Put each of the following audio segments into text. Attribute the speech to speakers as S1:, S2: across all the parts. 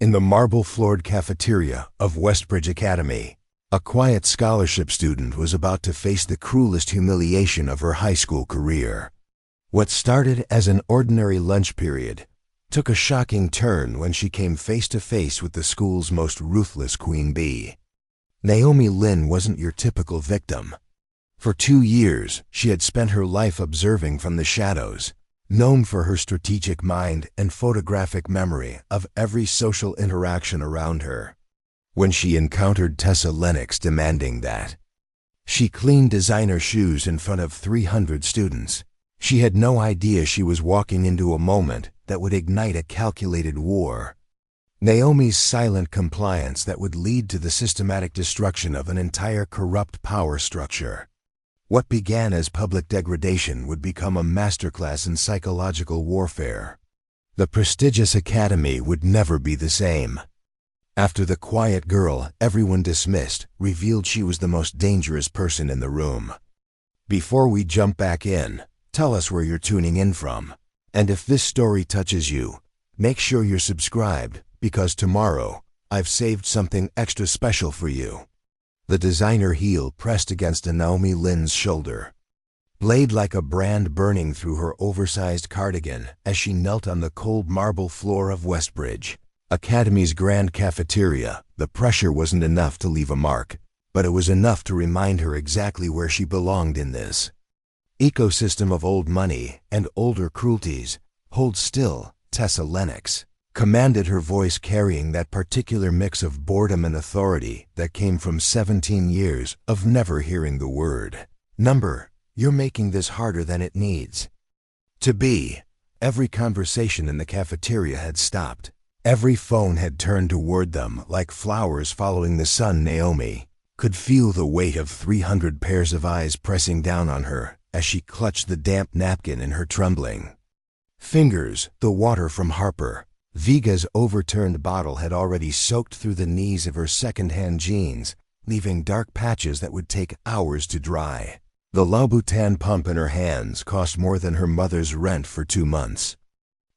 S1: in the marble-floored cafeteria of Westbridge Academy, a quiet scholarship student was about to face the cruelest humiliation of her high school career. What started as an ordinary lunch period took a shocking turn when she came face to face with the school's most ruthless queen bee. Naomi Lin wasn't your typical victim. For 2 years, she had spent her life observing from the shadows, known for her strategic mind and photographic memory of every social interaction around her. When she encountered Tessa Lennox demanding that she clean designer shoes in front of 300 students, she had no idea she was walking into a moment that would ignite a calculated war. Naomi's silent compliance that would lead to the systematic destruction of an entire corrupt power structure. What began as public degradation would become a masterclass in psychological warfare. The prestigious academy would never be the same. After the quiet girl everyone dismissed revealed she was the most dangerous person in the room. Before we jump back in, tell us where you're tuning in from. And if this story touches you, make sure you're subscribed, because tomorrow, I've saved something extra special for you. The designer heel pressed against Naomi Lin's shoulder. Blade like a brand burning through her oversized cardigan as she knelt on the cold marble floor of Westbridge Academy's grand cafeteria. The pressure wasn't enough to leave a mark, but it was enough to remind her exactly where she belonged in this ecosystem of old money and older cruelties. Hold still, Tessa Lennox commanded, her voice carrying that particular mix of boredom and authority that came from 17 years of never hearing the word number. You're making this harder than it needs to be. Every conversation in the cafeteria had stopped. Every phone had turned toward them like flowers following the sun. Naomi could feel the weight of 300 pairs of eyes pressing down on her as she clutched the damp napkin in her trembling fingers. The water from Harper Viga's overturned bottle had already soaked through the knees of her second-hand jeans, leaving dark patches that would take hours to dry. The Louboutin pump in her hands cost more than her mother's rent for 2 months.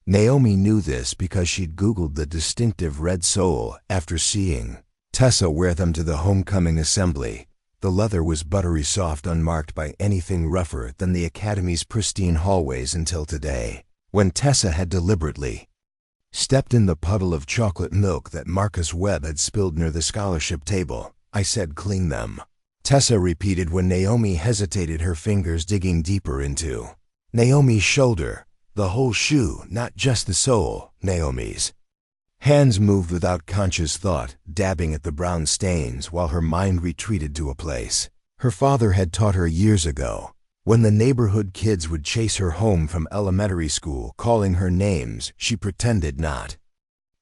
S1: Naomi knew this because she'd Googled the distinctive red sole after seeing Tessa wear them to the homecoming assembly. The leather was buttery soft, unmarked by anything rougher than the academy's pristine hallways until today, when Tessa had deliberately stepped in the puddle of chocolate milk that Marcus Webb had spilled near the scholarship table. I said clean them, Tessa repeated when Naomi hesitated, her fingers digging deeper into Naomi's shoulder. The whole shoe, not just the sole. Naomi's hands moved without conscious thought, dabbing at the brown stains while her mind retreated to a place her father had taught her years ago. When the neighborhood kids would chase her home from elementary school, calling her names, she pretended not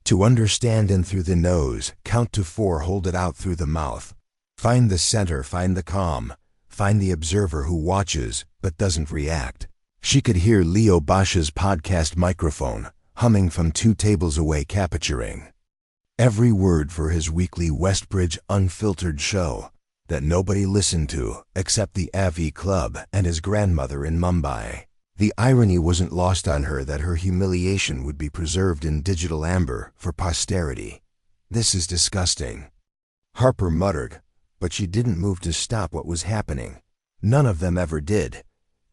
S1: to understand. In through the nose, count to 4, hold it out through the mouth. Find the center, find the calm, find the observer who watches but doesn't react. She could hear Leo Bosch's podcast microphone humming from 2 tables away, capturing every word for his weekly Westbridge Unfiltered show that nobody listened to except the AV Club and his grandmother in Mumbai. The irony wasn't lost on her that her humiliation would be preserved in digital amber for posterity. This is disgusting, Harper muttered, but she didn't move to stop what was happening. None of them ever did.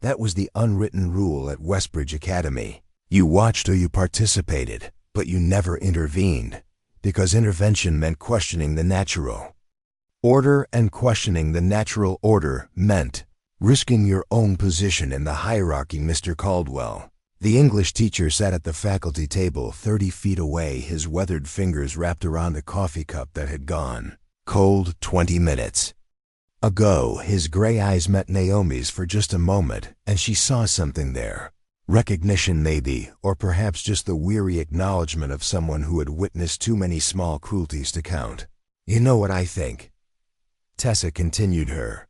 S1: That was the unwritten rule at Westbridge Academy. You watched or you participated, but you never intervened, because intervention meant questioning the natural order, and questioning the natural order meant risking your own position in the hierarchy. Mr. Caldwell, the English teacher, sat at the faculty table 30 feet away, his weathered fingers wrapped around a coffee cup that had gone cold 20 minutes ago. His gray eyes met Naomi's for just a moment, and she saw something there. Recognition maybe, or perhaps just the weary acknowledgement of someone who had witnessed too many small cruelties to count. You know what I think? Tessa continued, her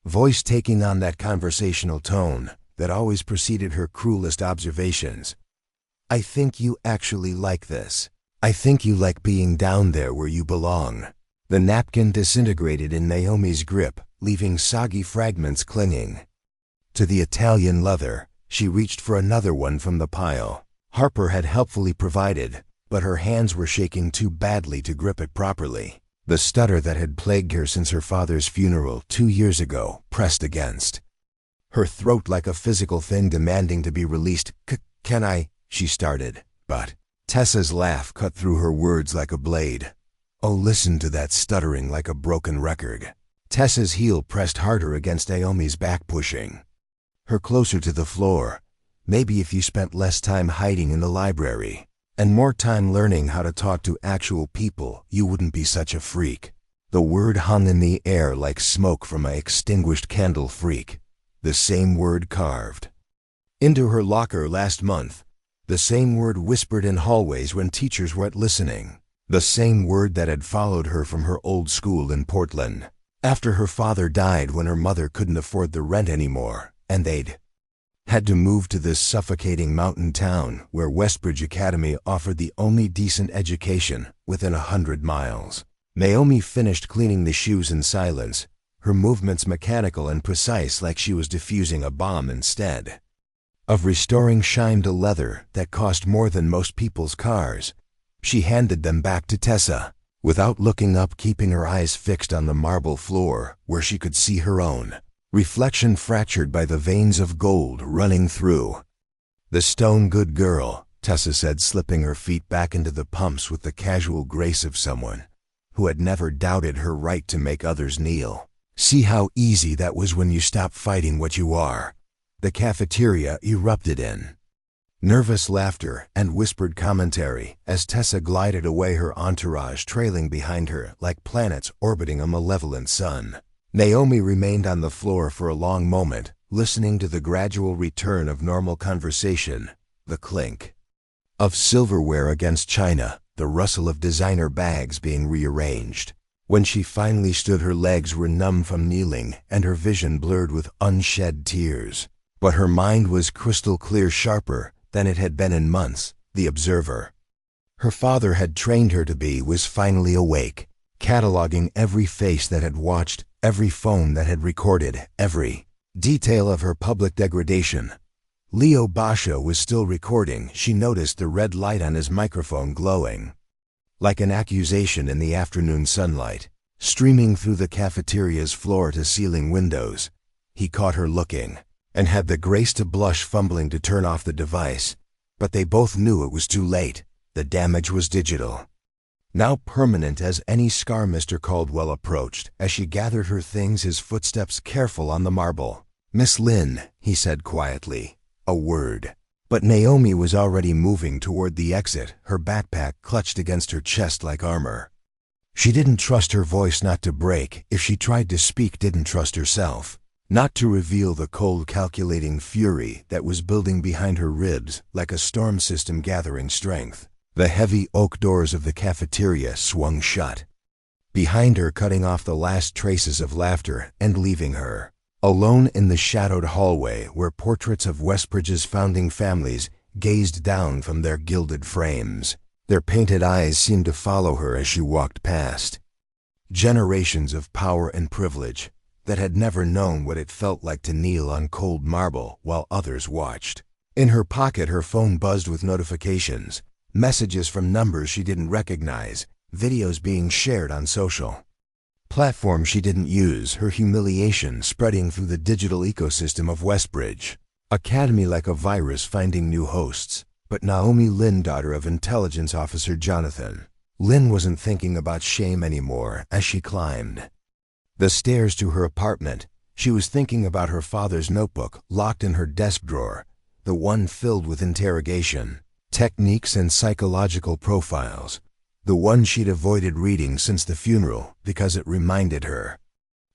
S1: voice taking on that conversational tone that always preceded her cruelest observations. I think you actually like this. I think you like being down there where you belong. The napkin disintegrated in Naomi's grip, leaving soggy fragments clinging to the Italian leather. She reached for another one from the pile Harper had helpfully provided, but her hands were shaking too badly to grip it properly. The stutter that had plagued her since her father's funeral 2 years ago pressed against her throat like a physical thing demanding to be released. Can I?" she started, but Tessa's laugh cut through her words like a blade. "Oh, listen to that stuttering like a broken record." Tessa's heel pressed harder against Naomi's back, pushing her closer to the floor. "Maybe if you spent less time hiding in the library and more time learning how to talk to actual people, you wouldn't be such a freak." The word hung in the air like smoke from an extinguished candle. Freak. The same word carved into her locker last month. The same word whispered in hallways when teachers weren't listening. The same word that had followed her from her old school in Portland after her father died, when her mother couldn't afford the rent anymore, and they'd had to move to this suffocating mountain town where Westbridge Academy offered the only decent education within 100 miles. Naomi finished cleaning the shoes in silence, her movements mechanical and precise, like she was defusing a bomb instead of restoring shine to leather that cost more than most people's cars. She handed them back to Tessa, without looking up, keeping her eyes fixed on the marble floor where she could see her own reflection fractured by the veins of gold running through the stone. "Good girl," Tessa said, slipping her feet back into the pumps with the casual grace of someone who had never doubted her right to make others kneel. "See how easy that was when you stopped fighting what you are." The cafeteria erupted in nervous laughter and whispered commentary as Tessa glided away, her entourage trailing behind her like planets orbiting a malevolent sun. Naomi remained on the floor for a long moment, listening to the gradual return of normal conversation, the clink of silverware against china, the rustle of designer bags being rearranged. When she finally stood, her legs were numb from kneeling and her vision blurred with unshed tears. But her mind was crystal clear, sharper than it had been in months. The observer her father had trained her to be was finally awake, cataloging every face that had watched, every phone that had recorded, every detail of her public degradation. Leo Basha was still recording. She noticed the red light on his microphone glowing like an accusation in the afternoon sunlight, streaming through the cafeteria's floor-to-ceiling windows. He caught her looking and had the grace to blush, fumbling to turn off the device. But they both knew it was too late. The damage was digital, now permanent as any scar. Mr. Caldwell approached as she gathered her things, his footsteps careful on the marble. "Miss Lin," he said quietly, a word. But Naomi was already moving toward the exit, her backpack clutched against her chest like armor. She didn't trust her voice not to break. If she tried to speak, didn't trust herself not to reveal the cold, calculating fury that was building behind her ribs like a storm system gathering strength. The heavy oak doors of the cafeteria swung shut behind her, cutting off the last traces of laughter and leaving her alone in the shadowed hallway where portraits of Westbridge's founding families gazed down from their gilded frames. Their painted eyes seemed to follow her as she walked past. Generations of power and privilege that had never known what it felt like to kneel on cold marble while others watched. In her pocket, her phone buzzed with notifications, messages from numbers she didn't recognize, videos being shared on social platforms she didn't use, her humiliation spreading through the digital ecosystem of Westbridge Academy like a virus, finding new hosts. But Naomi Lin, daughter of intelligence officer Jonathan Lin, wasn't thinking about shame anymore. As she climbed the stairs to her apartment, she was thinking about her father's notebook locked in her desk drawer, the one filled with interrogation techniques and psychological profiles, the one she'd avoided reading since the funeral because it reminded her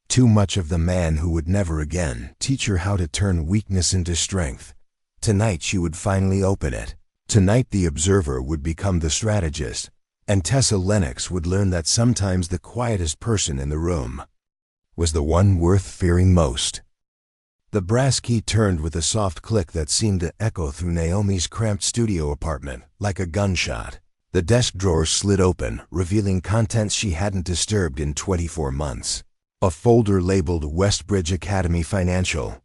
S1: too much of the man who would never again teach her how to turn weakness into strength. Tonight she would finally open it. Tonight the observer would become the strategist, and Tessa Lennox would learn that sometimes the quietest person in the room was the one worth fearing most. The brass key turned with a soft click that seemed to echo through Naomi's cramped studio apartment like a gunshot. The desk drawer slid open, revealing contents she hadn't disturbed in 24 months. A folder labeled Westbridge Academy Financial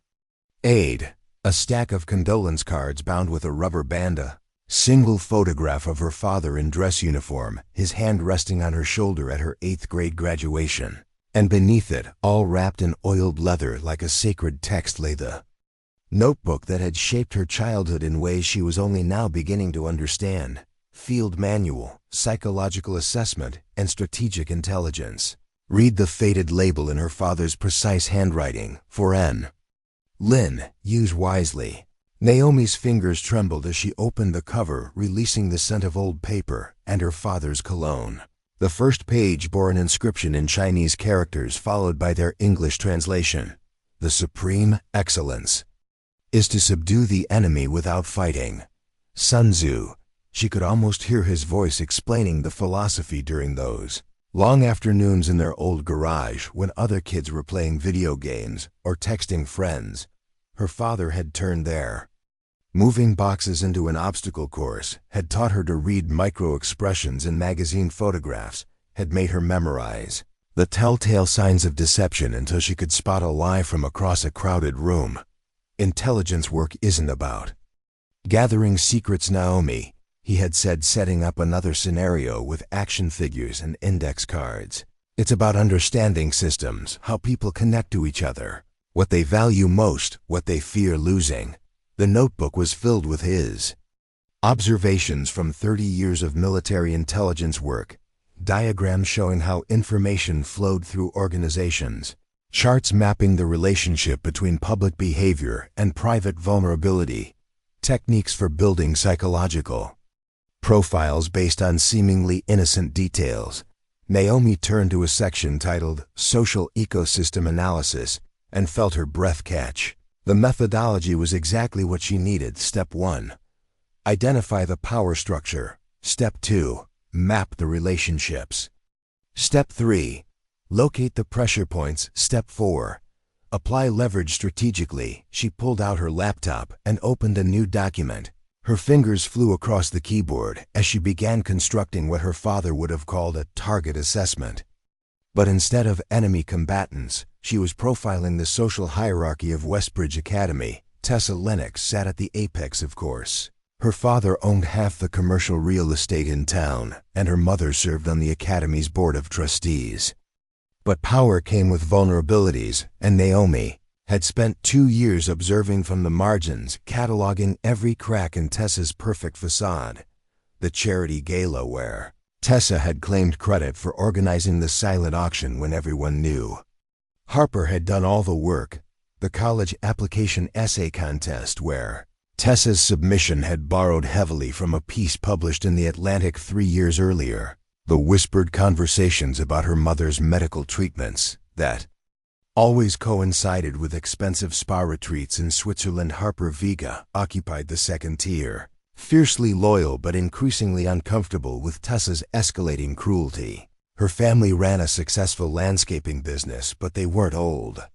S1: Aid, a stack of condolence cards bound with a rubber band, a Single photograph of her father in dress uniform, his hand resting on her shoulder at her 8th grade graduation. And beneath it, all wrapped in oiled leather like a sacred text, lay the notebook that had shaped her childhood in ways she was only now beginning to understand. Field manual, psychological assessment, and strategic intelligence. Read the faded label in her father's precise handwriting, for N. Lin, use wisely. Naomi's fingers trembled as she opened the cover, releasing the scent of old paper and her father's cologne. The first page bore an inscription in Chinese characters followed by their English translation. The supreme excellence is to subdue the enemy without fighting. Sun Tzu. She could almost hear his voice explaining the philosophy during those long afternoons in their old garage when other kids were playing video games or texting friends. Her father had turned their moving boxes into an obstacle course, had taught her to read micro-expressions in magazine photographs, had made her memorize the telltale signs of deception until she could spot a lie from across a crowded room. Intelligence work isn't about gathering secrets, Naomi, he had said, setting up another scenario with action figures and index cards. It's about understanding systems, how people connect to each other, what they value most, what they fear losing. The notebook was filled with his observations from 30 years of military intelligence work, diagrams showing how information flowed through organizations, charts mapping the relationship between public behavior and private vulnerability, techniques for building psychological profiles based on seemingly innocent details. Naomi turned to a section titled Social Ecosystem Analysis and felt her breath catch. The methodology was exactly what she needed. Step 1. Identify the power structure. Step 2. Map the relationships. Step 3. Locate the pressure points. Step 4. Apply leverage strategically. She pulled out her laptop and opened a new document. Her fingers flew across the keyboard as she began constructing what her father would have called a target assessment. But instead of enemy combatants, she was profiling the social hierarchy of Westbridge Academy. Tessa Lennox sat at the apex, of course. Her father owned half the commercial real estate in town, and her mother served on the academy's board of trustees. But power came with vulnerabilities, and Naomi had spent 2 years observing from the margins, cataloging every crack in Tessa's perfect facade. The charity gala where Tessa had claimed credit for organizing the silent auction when everyone knew Harper had done all the work. The college application essay contest where Tessa's submission had borrowed heavily from a piece published in The Atlantic 3 years earlier. The whispered conversations about her mother's medical treatments that always coincided with expensive spa retreats in Switzerland. Harper Vega occupied the second tier, fiercely loyal but increasingly uncomfortable with Tessa's escalating cruelty. Her family ran a successful landscaping business, but they weren't old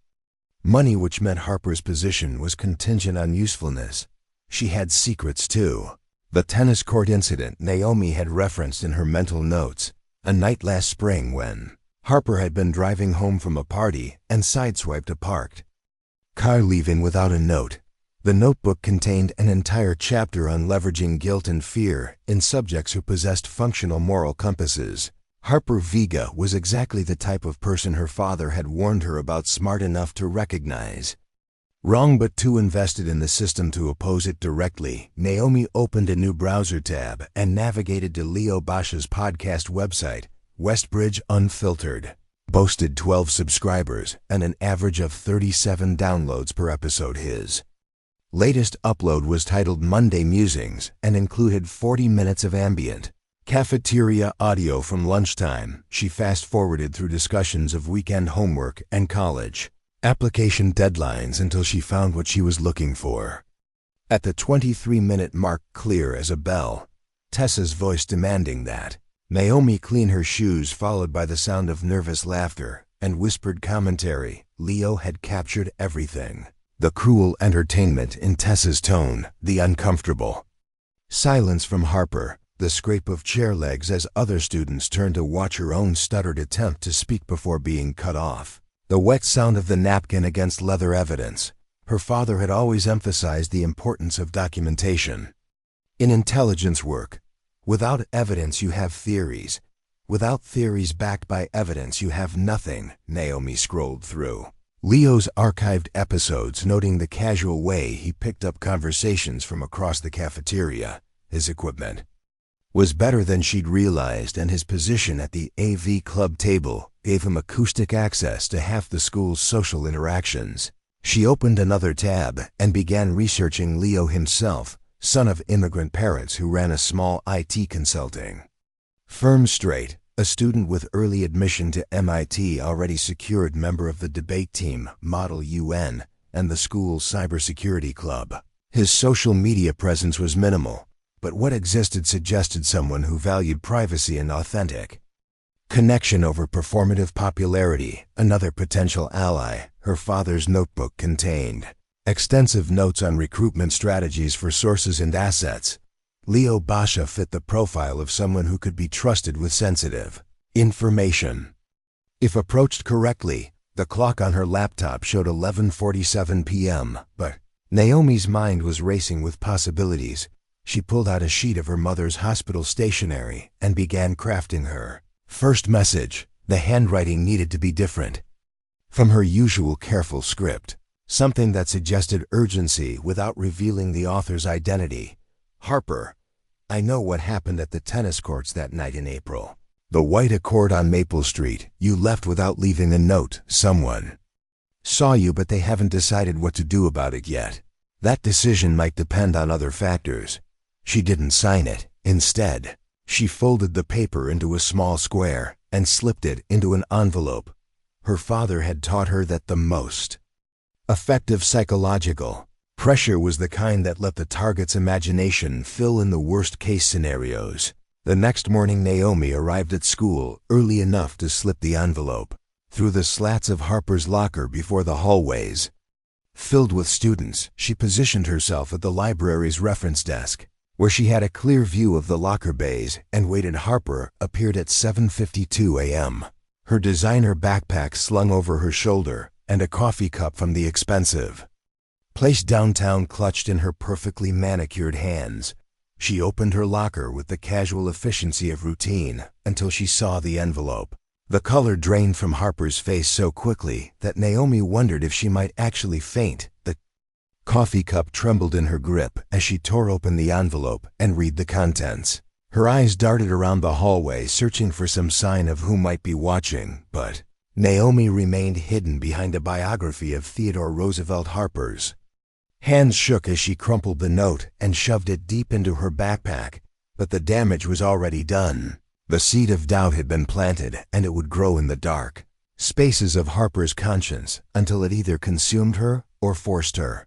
S1: money, which meant Harper's position was contingent on usefulness. She had secrets too. The tennis court incident Naomi had referenced in her mental notes, a night last spring when Harper had been driving home from a party and sideswiped a parked car, leaving without a note. The notebook contained an entire chapter on leveraging guilt and fear in subjects who possessed functional moral compasses. Harper Vega was exactly the type of person her father had warned her about, smart enough to recognize wrong but too invested in the system to oppose it directly. Naomi opened a new browser tab and navigated to Leo Bosch's podcast website. Westbridge Unfiltered boasted 12 subscribers and an average of 37 downloads per episode. His latest upload was titled Monday Musings and included 40 minutes of ambient cafeteria audio from lunchtime. She fast-forwarded through discussions of weekend homework and college application deadlines until she found what she was looking for. At the 23-minute mark, clear as a bell, Tessa's voice demanding that Naomi clean her shoes, followed by the sound of nervous laughter and whispered commentary. Leo had captured everything. The cruel entertainment in Tessa's tone, the uncomfortable silence from Harper, the scrape of chair legs as other students turned to watch her own stuttered attempt to speak before being cut off, the wet sound of the napkin against leather evidence. Her father had always emphasized the importance of documentation. In intelligence work, without evidence you have theories. Without theories backed by evidence you have nothing, Naomi scrolled through Leo's archived episodes, noting the casual way he picked up conversations from across the cafeteria. His equipment was better than she'd realized, and his position at the AV club table gave him acoustic access to half the school's social interactions. She opened another tab and began researching Leo himself, son of immigrant parents who ran a small IT consulting firm. Straight, a student with early admission to MIT, already secured member of the debate team, Model UN, and the school's cybersecurity club. His social media presence was minimal, but what existed suggested someone who valued privacy and authentic connection over performative popularity. Another potential ally, her father's notebook contained extensive notes on recruitment strategies for sources and assets. Leo Basha fit the profile of someone who could be trusted with sensitive information. If approached correctly, the clock on her laptop showed 11:47 p.m., but Naomi's mind was racing with possibilities. She pulled out a sheet of her mother's hospital stationery and began crafting her first message. The handwriting needed to be different from her usual careful script, something that suggested urgency without revealing the author's identity. Harper, I know what happened at the tennis courts that night in April. The white Accord on Maple Street. You left without leaving a note. Someone saw you, but they haven't decided what to do about it yet. That decision might depend on other factors. She didn't sign it. Instead, she folded the paper into a small square and slipped it into an envelope. Her father had taught her that the most effective psychological pressure was the kind that let the target's imagination fill in the worst-case scenarios. The next morning, Naomi arrived at school early enough to slip the envelope through the slats of Harper's locker before the hallways filled with students. She positioned herself at the library's reference desk, where she had a clear view of the locker bays, and waited. Harper appeared at 7:52 a.m., her designer backpack slung over her shoulder and a coffee cup from the expensive place downtown clutched in her perfectly manicured hands. She opened her locker with the casual efficiency of routine until she saw the envelope. The color drained from Harper's face so quickly that Naomi wondered if she might actually faint. The coffee cup trembled in her grip as she tore open the envelope and read the contents. Her eyes darted around the hallway, searching for some sign of who might be watching, but Naomi remained hidden behind a biography of Theodore Roosevelt. Harper's hands shook as she crumpled the note and shoved it deep into her backpack, but the damage was already done. The seed of doubt had been planted, and it would grow in the dark spaces of Harper's conscience until it either consumed her or forced her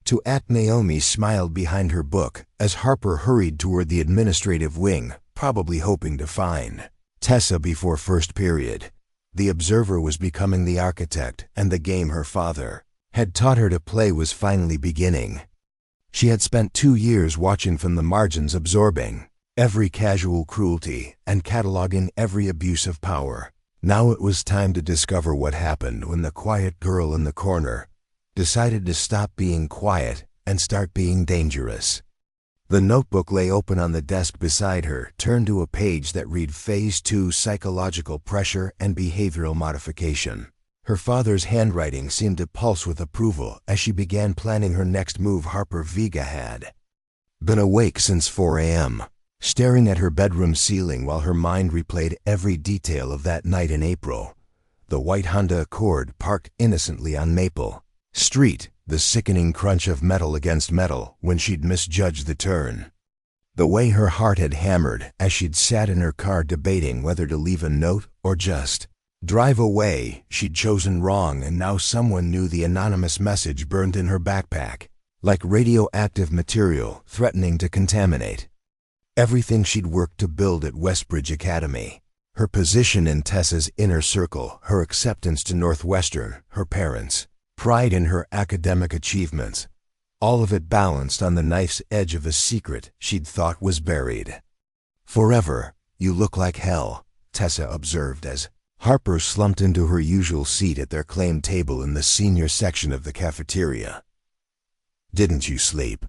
S1: to act. Naomi smiled behind her book as Harper hurried toward the administrative wing, probably hoping to find Tessa before first period. The observer was becoming the architect, and the game her father had taught her to play was finally beginning. She had spent 2 years watching from the margins, absorbing every casual cruelty and cataloging every abuse of power. Now it was time to discover what happened when the quiet girl in the corner decided to stop being quiet and start being dangerous. The notebook lay open on the desk beside her. Turned to a page that read Phase 2, Psychological Pressure and Behavioral Modification. Her father's handwriting seemed to pulse with approval as she began planning her next move. Harper Vega had been awake since 4 a.m., staring at her bedroom ceiling while her mind replayed every detail of that night in April. The white Honda Accord parked innocently on Maple Street, the sickening crunch of metal against metal when she'd misjudged the turn. The way her heart had hammered as she'd sat in her car debating whether to leave a note or just drive away. She'd chosen wrong, and now someone knew the anonymous message burned in her backpack, like radioactive material threatening to contaminate everything she'd worked to build at Westbridge Academy. Her position in Tessa's inner circle, her acceptance to Northwestern, her parents' pride in her academic achievements, all of it balanced on the knife's edge of a secret she'd thought was buried forever. You look like hell, Tessa observed as Harper slumped into her usual seat at their claimed table in the senior section of the cafeteria. Didn't you sleep?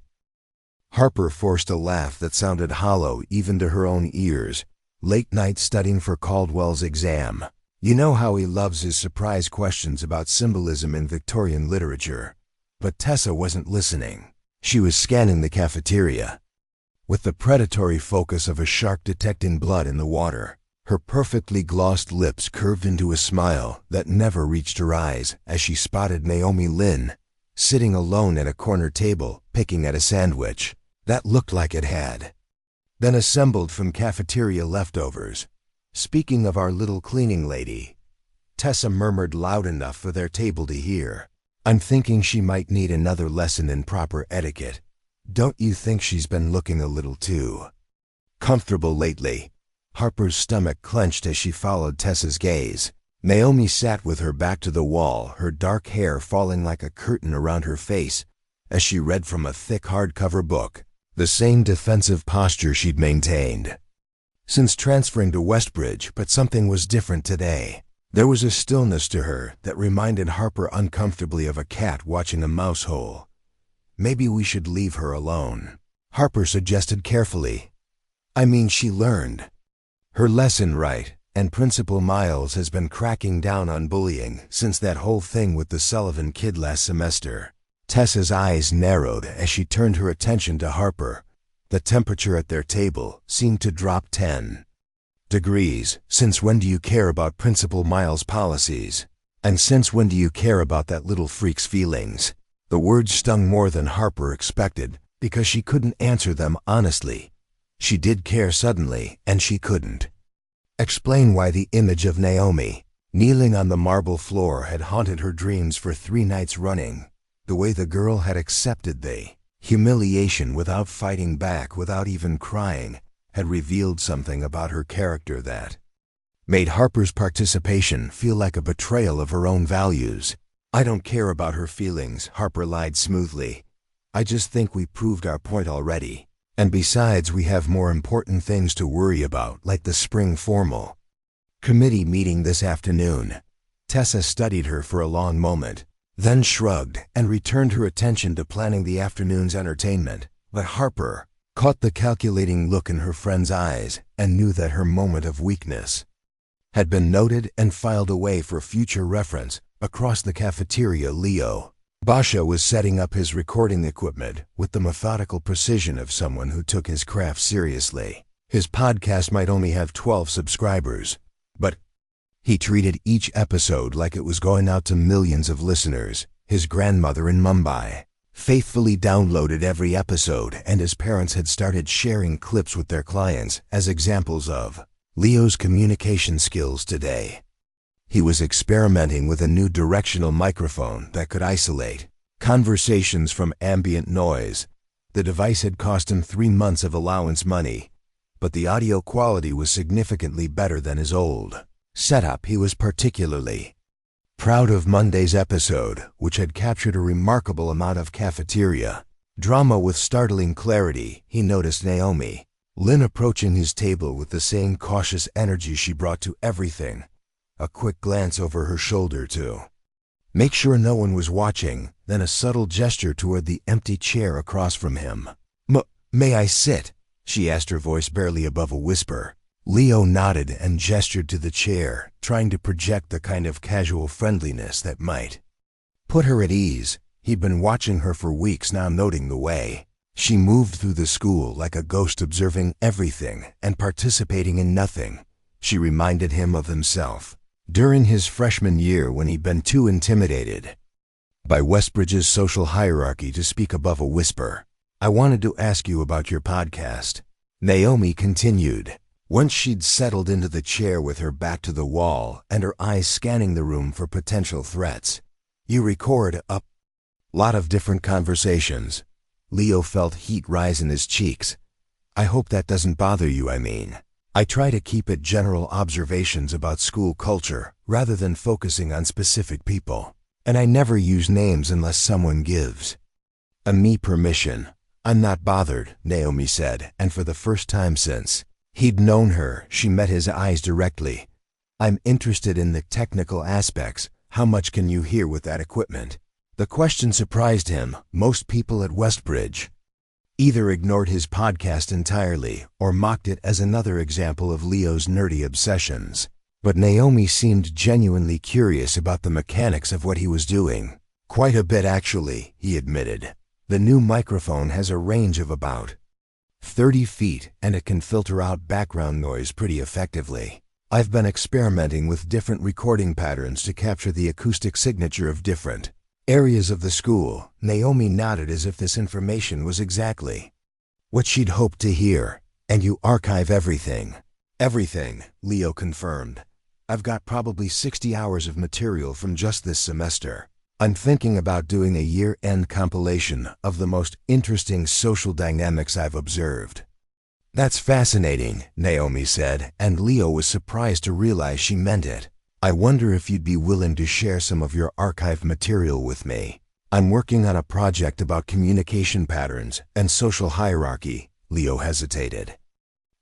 S1: Harper forced a laugh that sounded hollow even to her own ears. Late night studying for Caldwell's exam. You know how he loves his surprise questions about symbolism in Victorian literature. But Tessa wasn't listening. She was scanning the cafeteria. With the predatory focus of a shark detecting blood in the water, her perfectly glossed lips curved into a smile that never reached her eyes as she spotted Naomi Lin, sitting alone at a corner table, picking at a sandwich that looked like it had been assembled from cafeteria leftovers. "Speaking of our little cleaning lady," Tessa murmured loud enough for their table to hear, "I'm thinking she might need another lesson in proper etiquette. Don't you think she's been looking a little too comfortable lately?" Harper's stomach clenched as she followed Tessa's gaze. Naomi sat with her back to the wall, her dark hair falling like a curtain around her face as she read from a thick hardcover book, the same defensive posture she'd maintained since transferring to Westbridge, but something was different today. There was a stillness to her that reminded Harper uncomfortably of a cat watching a mouse hole. "Maybe we should leave her alone," Harper suggested carefully. "I mean, she learned her lesson, right? And Principal Miles has been cracking down on bullying since that whole thing with the Sullivan kid last semester." Tessa's eyes narrowed as she turned her attention to Harper. The temperature at their table seemed to drop 10 degrees. "Since when do you care about Principal Miles' policies? And since when do you care about that little freak's feelings?" The words stung more than Harper expected because she couldn't answer them honestly. She did care suddenly, and she couldn't explain why. The image of Naomi kneeling on the marble floor had haunted her dreams for 3 nights running. The way the girl had accepted the humiliation without fighting back, without even crying, had revealed something about her character that made Harper's participation feel like a betrayal of her own values. "I don't care about her feelings," Harper lied smoothly. "I just think we proved our point already. And besides, we have more important things to worry about, like the spring formal committee meeting this afternoon." Tessa studied her for a long moment, then shrugged and returned her attention to planning the afternoon's entertainment. But Harper caught the calculating look in her friend's eyes and knew that her moment of weakness had been noted and filed away for future reference. Across the cafeteria, Leo Basha was setting up his recording equipment with the methodical precision of someone who took his craft seriously. His podcast might only have 12 subscribers, but he treated each episode like it was going out to millions of listeners. His grandmother in Mumbai faithfully downloaded every episode, and his parents had started sharing clips with their clients as examples of Leo's communication skills today. He was experimenting with a new directional microphone that could isolate conversations from ambient noise. The device had cost him 3 months of allowance money, but the audio quality was significantly better than his old setup. He was particularly proud of Monday's episode, which had captured a remarkable amount of cafeteria drama. With startling clarity, he noticed Naomi Lin approaching his table with the same cautious energy she brought to everything. A quick glance over her shoulder to make sure no one was watching, then a subtle gesture toward the empty chair across from him. May I sit?" she asked, her voice barely above a whisper. Leo nodded and gestured to the chair, trying to project the kind of casual friendliness that might put her at ease. He'd been watching her for weeks now, noting the way she moved through the school like a ghost, observing everything and participating in nothing. She reminded him of himself during his freshman year, when he'd been too intimidated by Westbridge's social hierarchy to speak above a whisper. "I wanted to ask you about your podcast," Naomi continued, once she'd settled into the chair with her back to the wall and her eyes scanning the room for potential threats. "You record a lot of different conversations." Leo felt heat rise in his cheeks. "I hope that doesn't bother you. I mean, I try to keep it general observations about school culture rather than focusing on specific people. And I never use names unless someone gives me permission." "I'm not bothered," Naomi said, and for the first time since he'd known her, she met his eyes directly. "I'm interested in the technical aspects. How much can you hear with that equipment?" The question surprised him. Most people at Westbridge either ignored his podcast entirely or mocked it as another example of Leo's nerdy obsessions. But Naomi seemed genuinely curious about the mechanics of what he was doing. Quite a bit, actually, he admitted. The new microphone has a range of about 30 feet and it can filter out background noise pretty effectively. I've been experimenting with different recording patterns to capture the acoustic signature of different areas of the school. Naomi nodded as if this information was exactly what she'd hoped to hear. And you archive everything? Everything, Leo confirmed. I've got probably 60 hours of material from just this semester. I'm thinking about doing a year-end compilation of the most interesting social dynamics I've observed. That's fascinating, Naomi said, and Leo was surprised to realize she meant it. I wonder if you'd be willing to share some of your archived material with me. I'm working on a project about communication patterns and social hierarchy. Leo hesitated.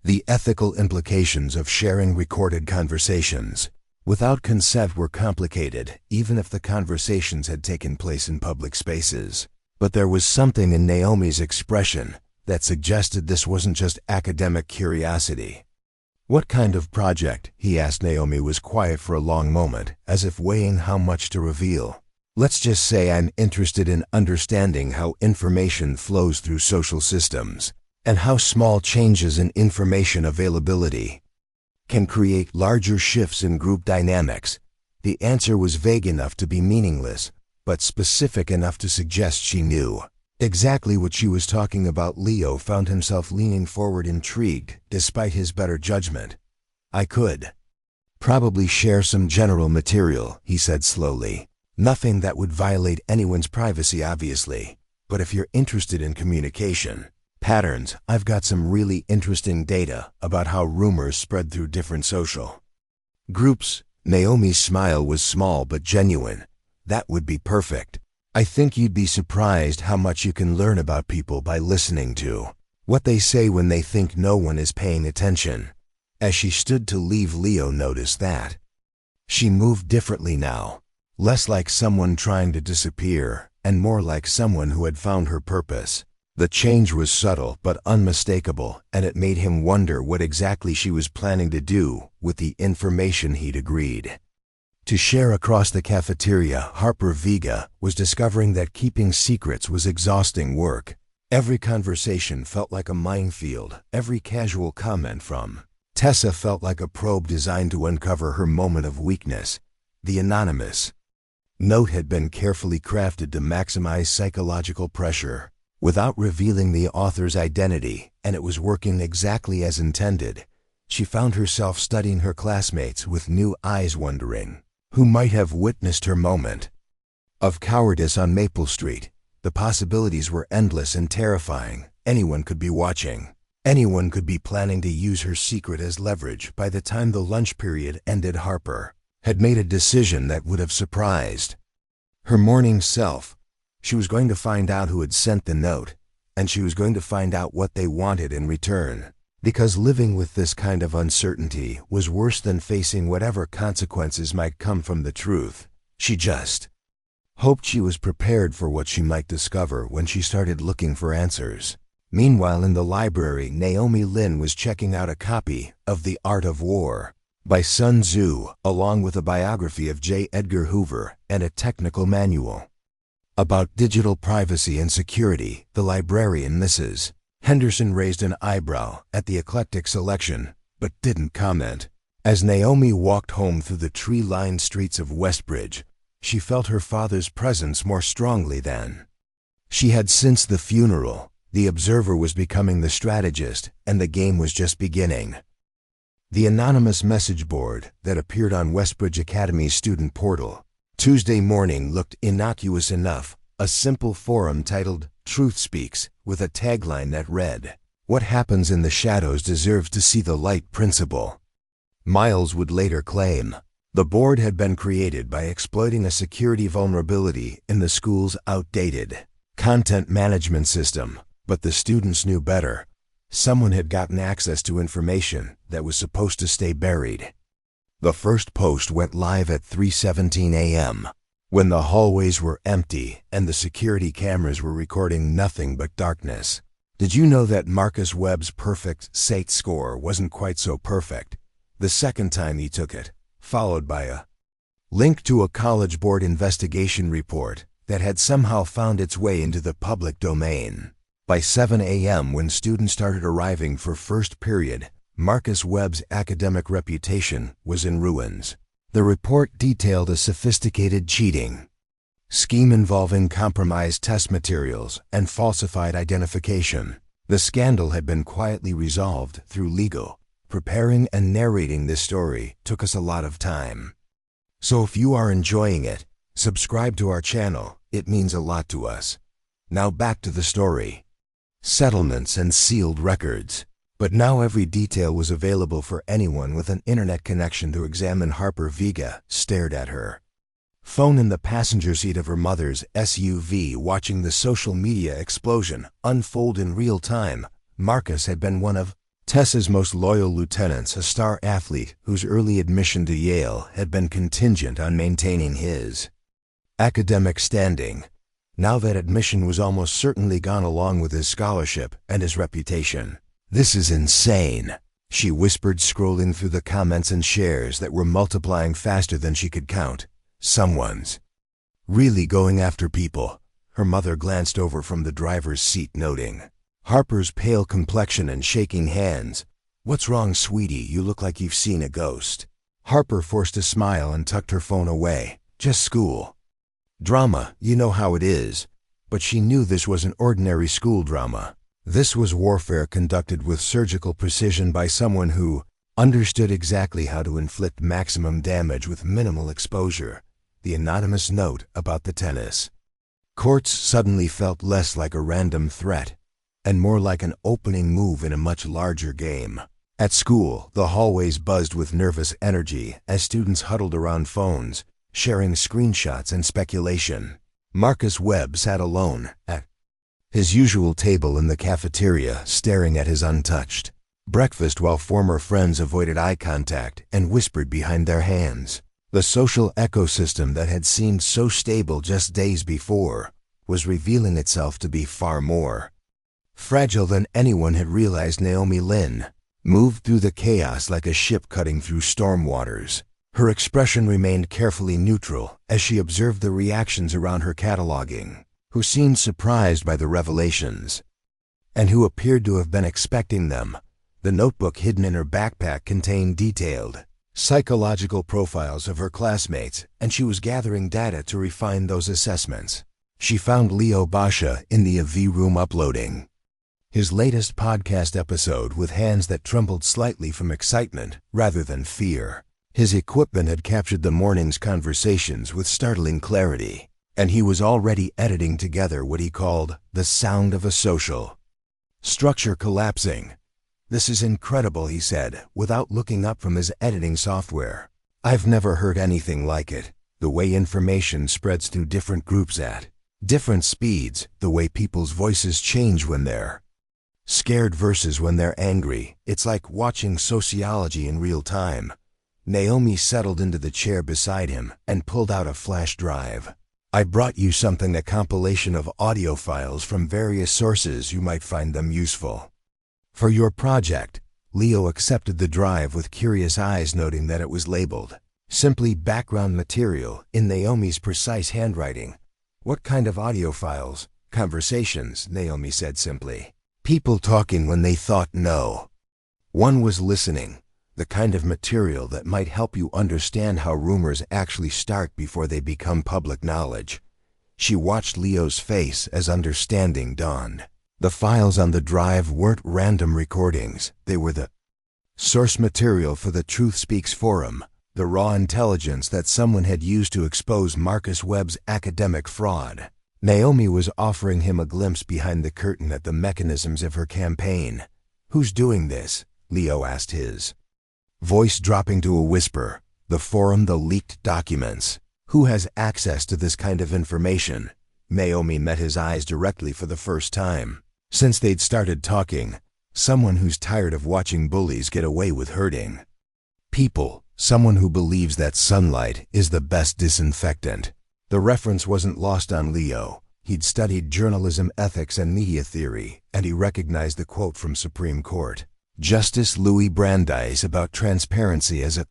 S1: The ethical implications of sharing recorded conversations without consent were complicated, even if the conversations had taken place in public spaces. But there was something in Naomi's expression that suggested this wasn't just academic curiosity. What kind of project? He asked. Naomi was quiet for a long moment, as if weighing how much to reveal. Let's just say I'm interested in understanding how information flows through social systems, and how small changes in information availability can create larger shifts in group dynamics. The answer was vague enough to be meaningless, but specific enough to suggest she knew exactly what she was talking about. Leo found himself leaning forward, intrigued, despite his better judgment. I could probably share some general material, he said slowly. Nothing that would violate anyone's privacy, obviously. But if you're interested in communication patterns, I've got some really interesting data about how rumors spread through different social groups. Naomi's smile was small but genuine. That would be perfect. I think you'd be surprised how much you can learn about people by listening to what they say when they think no one is paying attention. As she stood to leave, Leo noticed that she moved differently now, less like someone trying to disappear, and more like someone who had found her purpose. The change was subtle but unmistakable, and it made him wonder what exactly she was planning to do with the information he'd agreed to share across the cafeteria. Harper Vega was discovering that keeping secrets was exhausting work. Every conversation felt like a minefield. Every casual comment from Tessa felt like a probe designed to uncover her moment of weakness. The anonymous note had been carefully crafted to maximize psychological pressure without revealing the author's identity, and it was working exactly as intended. She found herself studying her classmates with new eyes, wondering who might have witnessed her moment of cowardice on Maple Street. The possibilities were endless and terrifying. Anyone could be watching. Anyone could be planning to use her secret as leverage. By the time the lunch period ended, Harper had made a decision that would have surprised her morning self. She was going to find out who had sent the note, and she was going to find out what they wanted in return. Because living with this kind of uncertainty was worse than facing whatever consequences might come from the truth. She just hoped she was prepared for what she might discover when she started looking for answers. Meanwhile, in the library, Naomi Lin was checking out a copy of The Art of War by Sun Tzu, along with a biography of J. Edgar Hoover and a technical manual about digital privacy and security. The librarian, Mrs. Henderson, raised an eyebrow at the eclectic selection, but didn't comment. As Naomi walked home through the tree-lined streets of Westbridge, she felt her father's presence more strongly than she had since the funeral. The observer was becoming the strategist, and the game was just beginning. The anonymous message board that appeared on Westbridge Academy's student portal Tuesday morning looked innocuous enough. A simple forum titled Truth Speaks, with a tagline that read, "What happens in the shadows deserves to see the light." Principal Miles would later claim the board had been created by exploiting a security vulnerability in the school's outdated content management system, but the students knew better. Someone had gotten access to information that was supposed to stay buried. The first post went live at 3:17 a.m., when the hallways were empty and the security cameras were recording nothing but darkness. Did you know that Marcus Webb's perfect SAT score wasn't quite so perfect the second time he took it, followed by a link to a College Board investigation report that had somehow found its way into the public domain? By 7 a.m., when students started arriving for first period, Marcus Webb's academic reputation was in ruins. The report detailed a sophisticated cheating scheme involving compromised test materials and falsified identification. The scandal had been quietly resolved through legal. Preparing and narrating this story took us a lot of time. So if you are enjoying it, subscribe to our channel. It means a lot to us. Now back to the story. Settlements and sealed records. But now every detail was available for anyone with an internet connection to examine. Harper Vega stared at her phone in the passenger seat of her mother's SUV, watching the social media explosion unfold in real time. Marcus had been one of Tessa's most loyal lieutenants, a star athlete whose early admission to Yale had been contingent on maintaining his academic standing. Now that admission was almost certainly gone, along with his scholarship and his reputation. "This is insane," she whispered, scrolling through the comments and shares that were multiplying faster than she could count. "Someone's really going after people." Her mother glanced over from the driver's seat, noting Harper's pale complexion and shaking hands. "What's wrong, sweetie? You look like you've seen a ghost." Harper forced a smile and tucked her phone away. "Just school drama, you know how it is." But she knew this wasn't ordinary school drama. This was warfare conducted with surgical precision by someone who understood exactly how to inflict maximum damage with minimal exposure. The anonymous note about the tennis courts suddenly felt less like a random threat and more like an opening move in a much larger game. At school, the hallways buzzed with nervous energy as students huddled around phones, sharing screenshots and speculation. Marcus Webb sat alone at his usual table in the cafeteria, staring at his untouched breakfast while former friends avoided eye contact and whispered behind their hands. The social ecosystem that had seemed so stable just days before was revealing itself to be far more fragile than anyone had realized. Naomi Lin moved through the chaos like a ship cutting through storm waters. Her expression remained carefully neutral as she observed the reactions around her, cataloging who seemed surprised by the revelations and who appeared to have been expecting them. The notebook hidden in her backpack contained detailed psychological profiles of her classmates, and she was gathering data to refine those assessments. She found Leo Basha in the AV room uploading his latest podcast episode with hands that trembled slightly from excitement rather than fear. His equipment had captured the morning's conversations with startling clarity, and he was already editing together what he called the sound of a social structure collapsing. "This is incredible," he said, without looking up from his editing software. "I've never heard anything like it. The way information spreads through different groups at different speeds, the way people's voices change when they're scared versus when they're angry. It's like watching sociology in real time." Naomi settled into the chair beside him and pulled out a flash drive. "I brought you something, a compilation of audio files from various sources. You might find them useful for your project." Leo accepted the drive with curious eyes, noting that it was labeled simply background material in Naomi's precise handwriting. "What kind of audio files?" "Conversations," Naomi said simply. "People talking when they thought no one was listening. The kind of material that might help you understand how rumors actually start before they become public knowledge." She watched Leo's face as understanding dawned. The files on the drive weren't random recordings. They were the source material for the Truth Speaks forum, the raw intelligence that someone had used to expose Marcus Webb's academic fraud. Naomi was offering him a glimpse behind the curtain at the mechanisms of her campaign. "Who's doing this?" Leo asked, his voice dropping to a whisper. "The forum, the leaked documents. Who has access to this kind of information?" Naomi met his eyes directly for the first time since they'd started talking. "Someone who's tired of watching bullies get away with hurting people. Someone who believes that sunlight is the best disinfectant." The reference wasn't lost on Leo. He'd studied journalism ethics and media theory, and he recognized the quote from Supreme Court Justice Louis Brandeis about transparency as a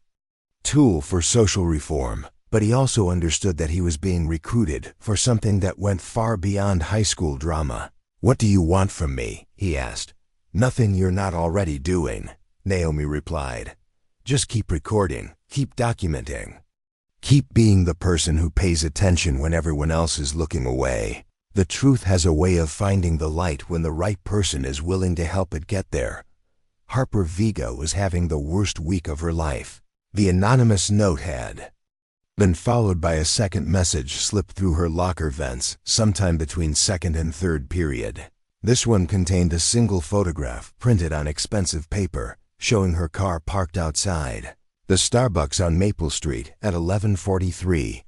S1: tool for social reform. But he also understood that he was being recruited for something that went far beyond high school drama. "What do you want from me?" he asked. "Nothing you're not already doing," Naomi replied. "Just keep recording, keep documenting. Keep being the person who pays attention when everyone else is looking away. The truth has a way of finding the light when the right person is willing to help it get there." Harper Vega was having the worst week of her life. The anonymous note had been followed by a second message slipped through her locker vents sometime between second and third period. This one contained a single photograph printed on expensive paper, showing her car parked outside the Starbucks on Maple Street at 11:43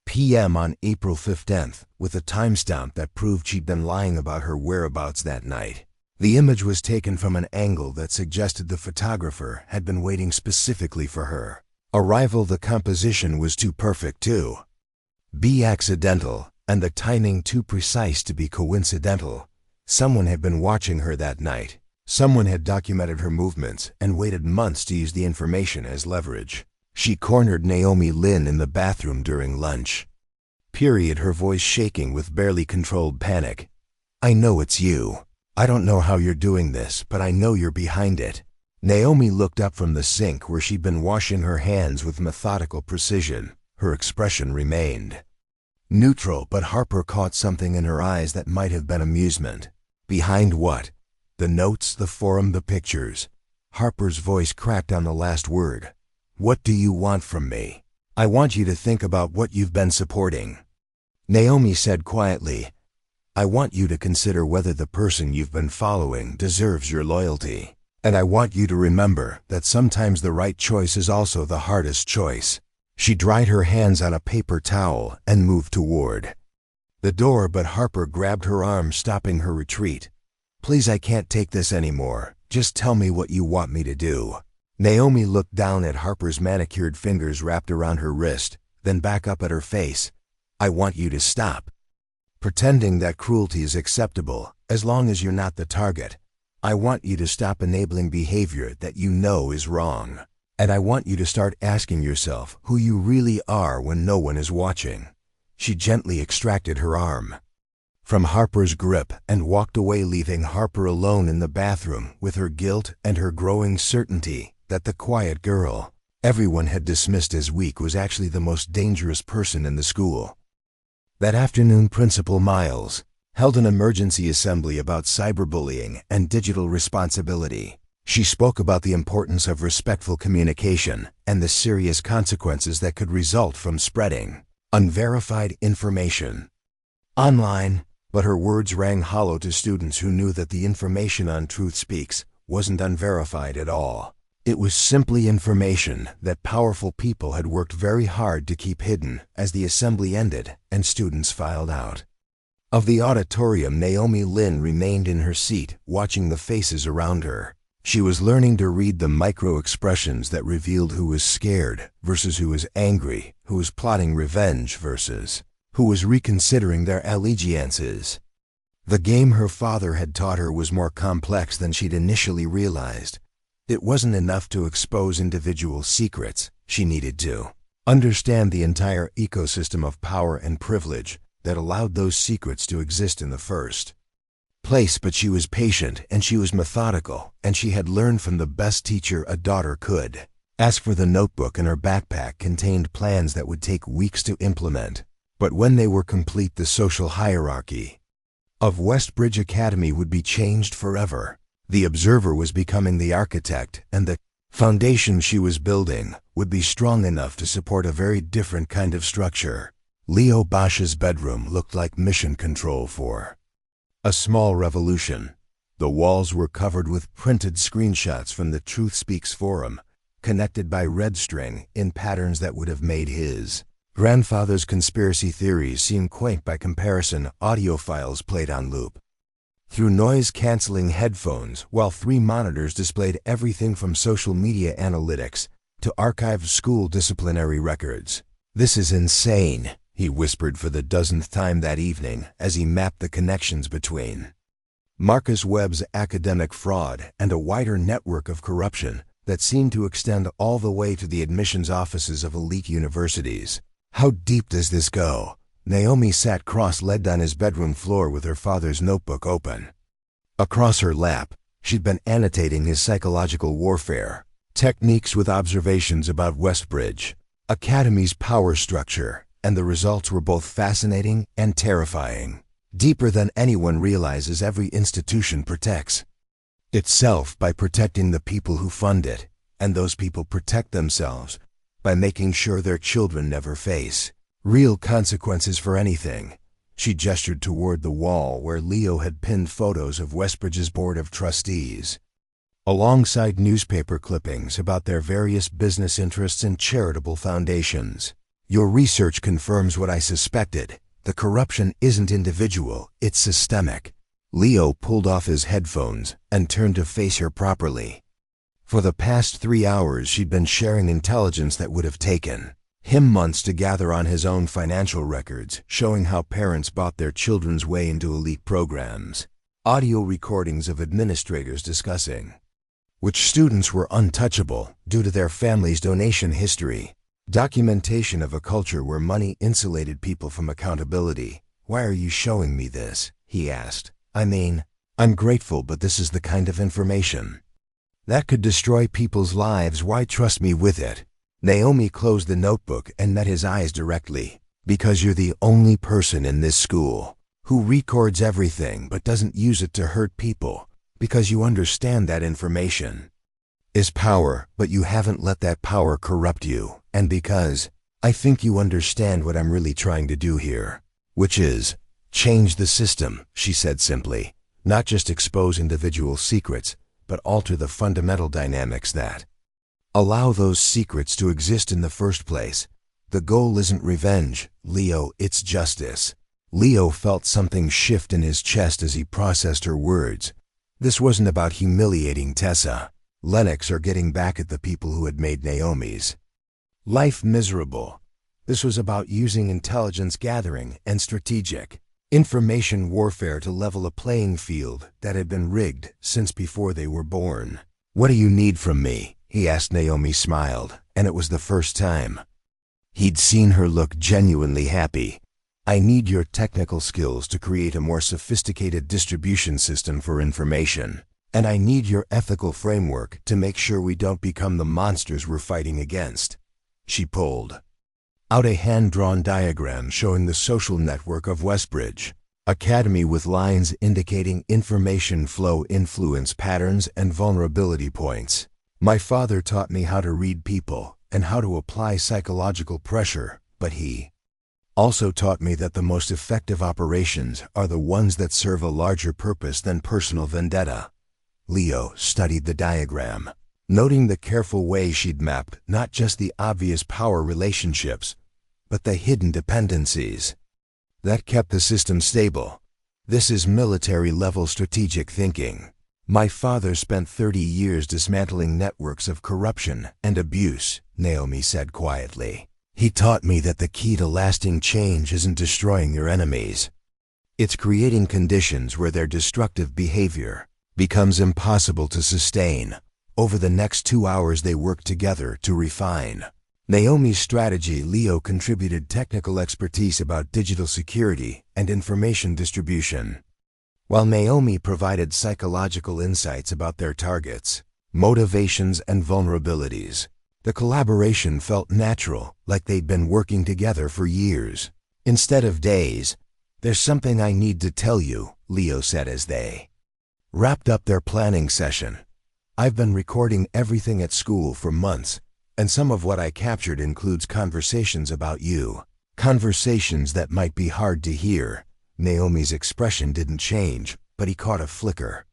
S1: p.m. on April 15th, with a timestamp that proved she'd been lying about her whereabouts that night. The image was taken from an angle that suggested the photographer had been waiting specifically for her. Arrival. The composition was too perfect to be accidental, and the timing too precise to be coincidental. Someone had been watching her that night. Someone had documented her movements and waited months to use the information as leverage. She cornered Naomi Lin in the bathroom during lunch. Her voice shaking with barely controlled panic. "I know it's you. I don't know how you're doing this, but I know you're behind it." Naomi looked up from the sink where she'd been washing her hands with methodical precision. Her expression remained neutral, but Harper caught something in her eyes that might have been amusement. Behind what? The notes, the forum, the pictures. Harper's voice cracked on the last word. "What do you want from me?" "I want you to think about what you've been supporting," Naomi said quietly. "I want you to consider whether the person you've been following deserves your loyalty. And I want you to remember that sometimes the right choice is also the hardest choice." She dried her hands on a paper towel and moved toward the door, but Harper grabbed her arm, stopping her retreat. "Please, I can't take this anymore. Just tell me what you want me to do." Naomi looked down at Harper's manicured fingers wrapped around her wrist, then back up at her face. "I want you to stop pretending that cruelty is acceptable as long as you're not the target. I want you to stop enabling behavior that you know is wrong. And I want you to start asking yourself who you really are when no one is watching." She gently extracted her arm from Harper's grip and walked away, leaving Harper alone in the bathroom with her guilt and her growing certainty that the quiet girl everyone had dismissed as weak was actually the most dangerous person in the school. That afternoon, Principal Miles held an emergency assembly about cyberbullying and digital responsibility. She spoke about the importance of respectful communication and the serious consequences that could result from spreading unverified information online, but her words rang hollow to students who knew that the information on Truth Speaks wasn't unverified at all. It was simply information that powerful people had worked very hard to keep hidden. As the assembly ended and students filed out of the auditorium, Naomi Lin remained in her seat, watching the faces around her. She was learning to read the micro-expressions that revealed who was scared versus who was angry, who was plotting revenge versus who was reconsidering their allegiances. The game her father had taught her was more complex than she'd initially realized. It wasn't enough to expose individual secrets. She needed to understand the entire ecosystem of power and privilege that allowed those secrets to exist in the first place. But she was patient and she was methodical, and she had learned from the best teacher a daughter could. As for the notebook in her backpack, contained plans that would take weeks to implement. But when they were complete, the social hierarchy of Westbridge Academy would be changed forever. The observer was becoming the architect, and the foundation she was building would be strong enough to support a very different kind of structure. Leo Bosch's bedroom looked like mission control for a small revolution. The walls were covered with printed screenshots from the Truth Speaks forum, connected by red string in patterns that would have made his grandfather's conspiracy theories seem quaint by comparison. Audio files played on loop through noise-canceling headphones, while 3 monitors displayed everything from social media analytics to archived school disciplinary records. "This is insane," he whispered for the dozenth time that evening as he mapped the connections between Marcus Webb's academic fraud and a wider network of corruption that seemed to extend all the way to the admissions offices of elite universities. How deep does this go? Naomi sat cross-legged on his bedroom floor with her father's notebook open. Across her lap, she'd been annotating his psychological warfare techniques with observations about Westbridge Academy's power structure, and the results were both fascinating and terrifying. Deeper than anyone realizes, every institution protects itself by protecting the people who fund it, and those people protect themselves by making sure their children never face real consequences for anything. She gestured toward the wall where Leo had pinned photos of Westbridge's Board of Trustees, alongside newspaper clippings about their various business interests and charitable foundations. Your research confirms what I suspected. The corruption isn't individual, it's systemic. Leo pulled off his headphones and turned to face her properly. For the past 3 hours, she'd been sharing intelligence that would have taken him months to gather on his own financial records, showing how parents bought their children's way into elite programs. Audio recordings of administrators discussing which students were untouchable due to their family's donation history. Documentation of a culture where money insulated people from accountability. Why are you showing me this? He asked. I mean, I'm grateful, but this is the kind of information that could destroy people's lives. Why trust me with it? Naomi closed the notebook and met his eyes directly. Because you're the only person in this school who records everything but doesn't use it to hurt people. Because you understand that information is power, but you haven't let that power corrupt you. And because I think you understand what I'm really trying to do here, which is change the system, she said simply. Not just expose individual secrets, but alter the fundamental dynamics that allow those secrets to exist in the first place. The goal isn't revenge, Leo, it's justice. Leo felt something shift in his chest as he processed her words. This wasn't about humiliating Tessa Lennox or getting back at the people who had made Naomi's life miserable. This was about using intelligence gathering and strategic information warfare to level a playing field that had been rigged since before they were born. What do you need from me? He asked. Naomi smiled, and it was the first time he'd seen her look genuinely happy. I need your technical skills to create a more sophisticated distribution system for information, and I need your ethical framework to make sure we don't become the monsters we're fighting against. She pulled out a hand-drawn diagram showing the social network of Westbridge Academy with lines indicating information flow, influence patterns, and vulnerability points. My father taught me how to read people and how to apply psychological pressure, but he also taught me that the most effective operations are the ones that serve a larger purpose than personal vendetta. Leo studied the diagram, noting the careful way she'd mapped not just the obvious power relationships, but the hidden dependencies that kept the system stable. This is military-level strategic thinking. My father spent 30 years dismantling networks of corruption and abuse, Naomi said quietly. He taught me that the key to lasting change isn't destroying your enemies. It's creating conditions where their destructive behavior becomes impossible to sustain. Over the next 2 hours they worked together to refine Naomi's strategy. Leo contributed technical expertise about digital security and information distribution, while Naomi provided psychological insights about their targets, motivations, and vulnerabilities. The collaboration felt natural, like they'd been working together for years, instead of days. There's something I need to tell you, Leo said as they wrapped up their planning session. I've been recording everything at school for months, and some of what I captured includes conversations about you. Conversations that might be hard to hear. Naomi's expression didn't change, but he caught a flicker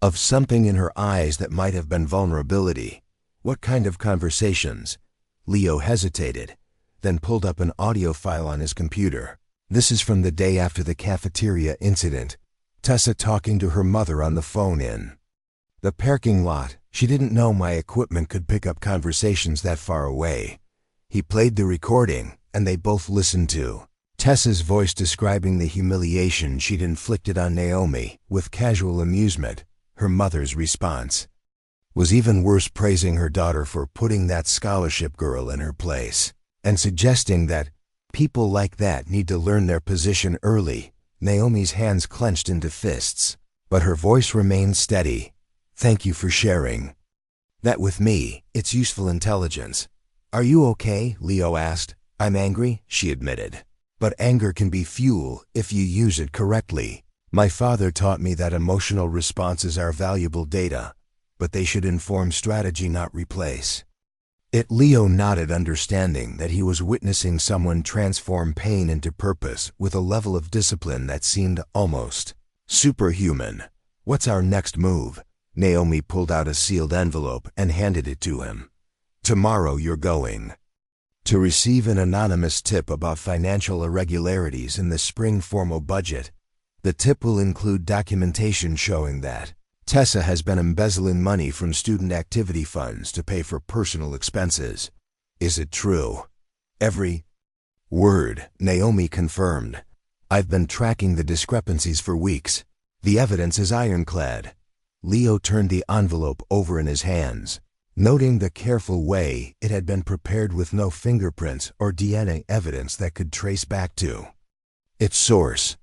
S1: of something in her eyes that might have been vulnerability. What kind of conversations? Leo hesitated, then pulled up an audio file on his computer. This is from the day after the cafeteria incident. Tessa talking to her mother on the phone in the parking lot. She didn't know my equipment could pick up conversations that far away. He played the recording, and they both listened to Tessa's voice describing the humiliation she'd inflicted on Naomi with casual amusement. Her mother's response was even worse, praising her daughter for putting that scholarship girl in her place and suggesting that people like that need to learn their position early. Naomi's hands clenched into fists, but her voice remained steady. "Thank you for sharing that with me. It's useful intelligence." "Are you okay?" Leo asked. "I'm angry," she admitted. "But anger can be fuel if you use it correctly. My father taught me that emotional responses are valuable data, but they should inform strategy, not replace it." Leo nodded, understanding that he was witnessing someone transform pain into purpose with a level of discipline that seemed almost superhuman. "What's our next move?" Naomi pulled out a sealed envelope and handed it to him. "Tomorrow you're going to receive an anonymous tip about financial irregularities in the spring formal budget. The tip will include documentation showing that Tessa has been embezzling money from student activity funds to pay for personal expenses. Is it true?" "Every word," Naomi confirmed. "I've been tracking the discrepancies for weeks. The evidence is ironclad." Leo turned the envelope over in his hands, noting the careful way it had been prepared with no fingerprints or DNA evidence that could trace back to its source.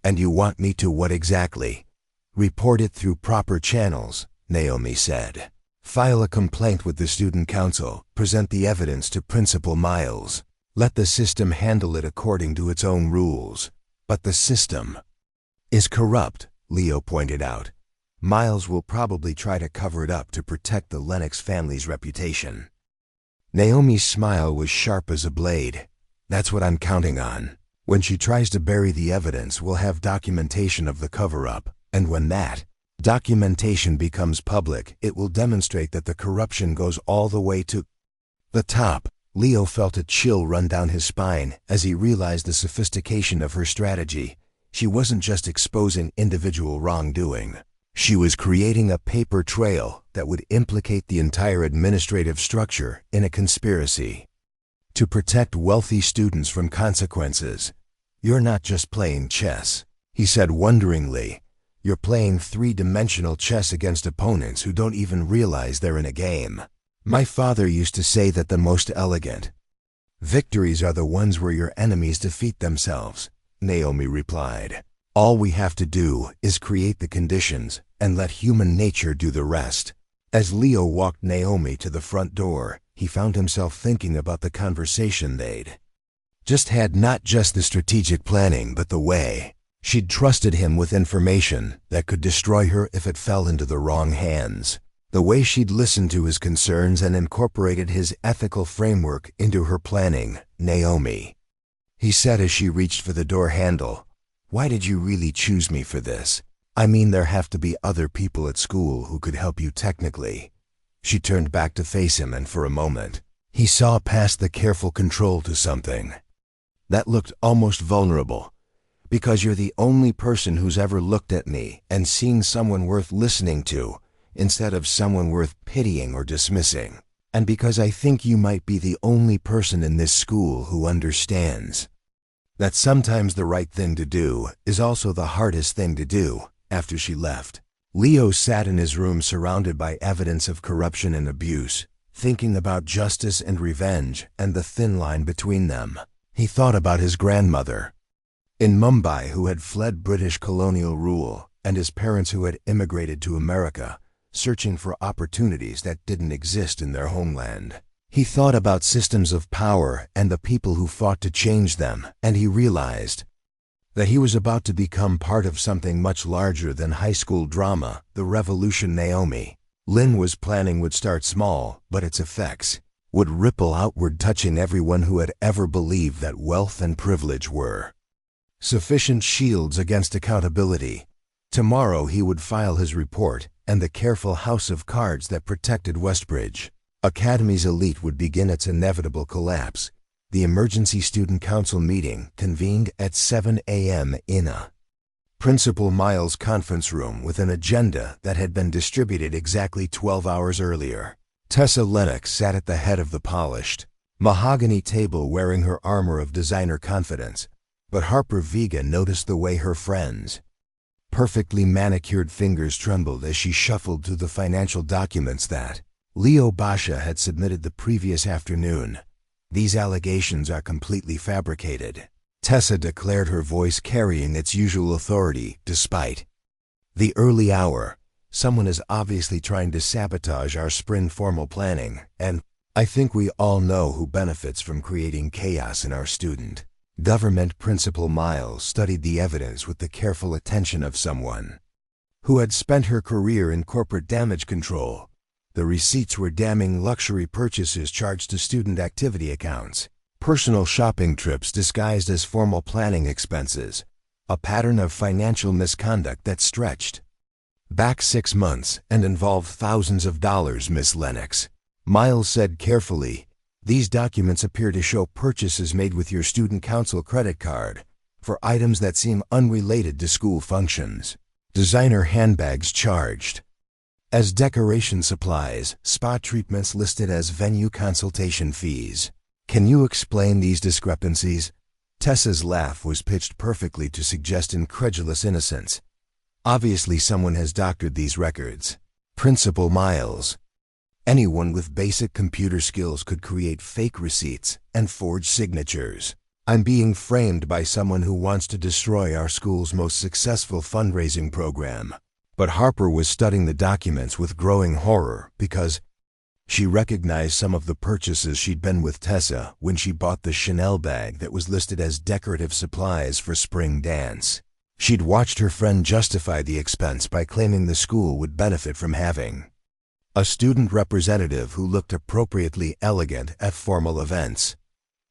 S1: "And you want me to what exactly?" "Report it through proper channels," Naomi said. "File a complaint with the student council, present the evidence to Principal Miles. Let the system handle it according to its own rules." "But the system is corrupt," Leo pointed out. "Miles will probably try to cover it up to protect the Lennox family's reputation." Naomi's smile was sharp as a blade. "That's what I'm counting on. When she tries to bury the evidence, we'll have documentation of the cover-up, and when that documentation becomes public, it will demonstrate that the corruption goes all the way to the top." Leo felt a chill run down his spine as he realized the sophistication of her strategy. She wasn't just exposing individual wrongdoing. She was creating a paper trail that would implicate the entire administrative structure in a conspiracy to protect wealthy students from consequences. "You're not just playing chess," he said wonderingly. "You're playing three-dimensional chess against opponents who don't even realize they're in a game. My father used to say that the most elegant victories are the ones where your enemies defeat themselves," Naomi replied. "All we have to do is create the conditions and let human nature do the rest." As Leo walked Naomi to the front door, he found himself thinking about the conversation they'd just had, not just the strategic planning, but the way she'd trusted him with information that could destroy her if it fell into the wrong hands. The way she'd listened to his concerns and incorporated his ethical framework into her planning. "Naomi," he said as she reached for the door handle, "why did you really choose me for this? I mean, there have to be other people at school who could help you technically." She turned back to face him, and for a moment, he saw past the careful control to something that looked almost vulnerable. "Because you're the only person who's ever looked at me and seen someone worth listening to instead of someone worth pitying or dismissing. And because I think you might be the only person in this school who understands that sometimes the right thing to do is also the hardest thing to do." After she left, Leo sat in his room surrounded by evidence of corruption and abuse, thinking about justice and revenge and the thin line between them. He thought about his grandmother in Mumbai who had fled British colonial rule, and his parents who had immigrated to America, searching for opportunities that didn't exist in their homeland. He thought about systems of power and the people who fought to change them, and he realized that he was about to become part of something much larger than high school drama. The revolution Naomi Lin was planning would start small, but its effects would ripple outward, touching everyone who had ever believed that wealth and privilege were sufficient shields against accountability. Tomorrow he would file his report, and the careful house of cards that protected Westbridge Academy's elite would begin its inevitable collapse. The emergency student council meeting convened at 7 a.m. in a Principal Miles' conference room with an agenda that had been distributed exactly 12 hours earlier. Tessa Lennox sat at the head of the polished mahogany table wearing her armor of designer confidence, But Harper Vega noticed the way her friends' perfectly manicured fingers trembled as she shuffled through the financial documents that Leo Basha had submitted the previous afternoon. "These allegations are completely fabricated," Tessa declared, her voice carrying its usual authority. "Despite the early hour, someone is obviously trying to sabotage our spring formal planning, and I think we all know who benefits from creating chaos in our student." Government Principal Miles studied the evidence with the careful attention of someone who had spent her career in corporate damage control. The receipts were damning: luxury purchases charged to student activity accounts, personal shopping trips disguised as formal planning expenses, a pattern of financial misconduct that stretched back 6 months and involved thousands of dollars. "Miss Lennox," Miles said carefully, "these documents appear to show purchases made with your student council credit card for items that seem unrelated to school functions. Designer handbags charged as decoration supplies, spa treatments listed as venue consultation fees. Can you explain these discrepancies?" Tessa's laugh was pitched perfectly to suggest incredulous innocence. "Obviously someone has doctored these records, Principal Miles. Anyone with basic computer skills could create fake receipts and forge signatures. I'm being framed by someone who wants to destroy our school's most successful fundraising program." But Harper was studying the documents with growing horror because she recognized some of the purchases she'd been with Tessa when she bought the Chanel bag that was listed as decorative supplies for spring dance. She'd watched her friend justify the expense by claiming the school would benefit from having a student representative who looked appropriately elegant at formal events.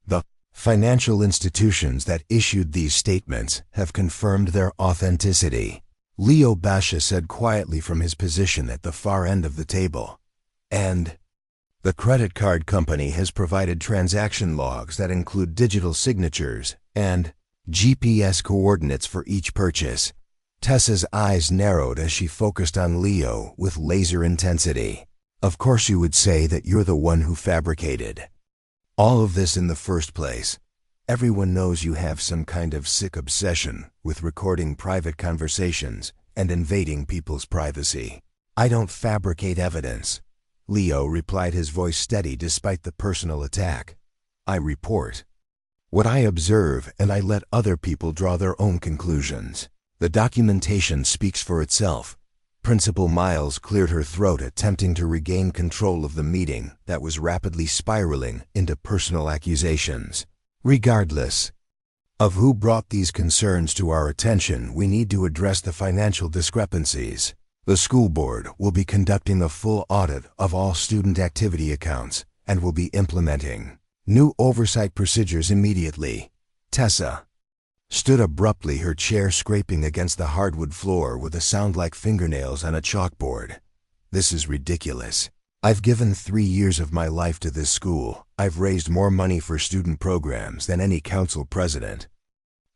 S1: The financial institutions that issued these statements have confirmed their authenticity, Leo Basha said quietly from his position at the far end of the table. "And the credit card company has provided transaction logs that include digital signatures and GPS coordinates for each purchase." Tessa's eyes narrowed as she focused on Leo with laser intensity. "Of course you would say that you're the one who fabricated all of this in the first place. Everyone knows you have some kind of sick obsession with recording private conversations and invading people's privacy." "I don't fabricate evidence," Leo replied, his voice steady despite the personal attack. "I report what I observe, and I let other people draw their own conclusions. The documentation speaks for itself." Principal Miles cleared her throat, attempting to regain control of the meeting that was rapidly spiraling into personal accusations. "Regardless of who brought these concerns to our attention, we need to address the financial discrepancies. The school board will be conducting a full audit of all student activity accounts and will be implementing new oversight procedures immediately." Tessa stood abruptly, her chair scraping against the hardwood floor with a sound like fingernails on a chalkboard. "This is ridiculous. I've given 3 years of my life to this school. I've raised more money for student programs than any council president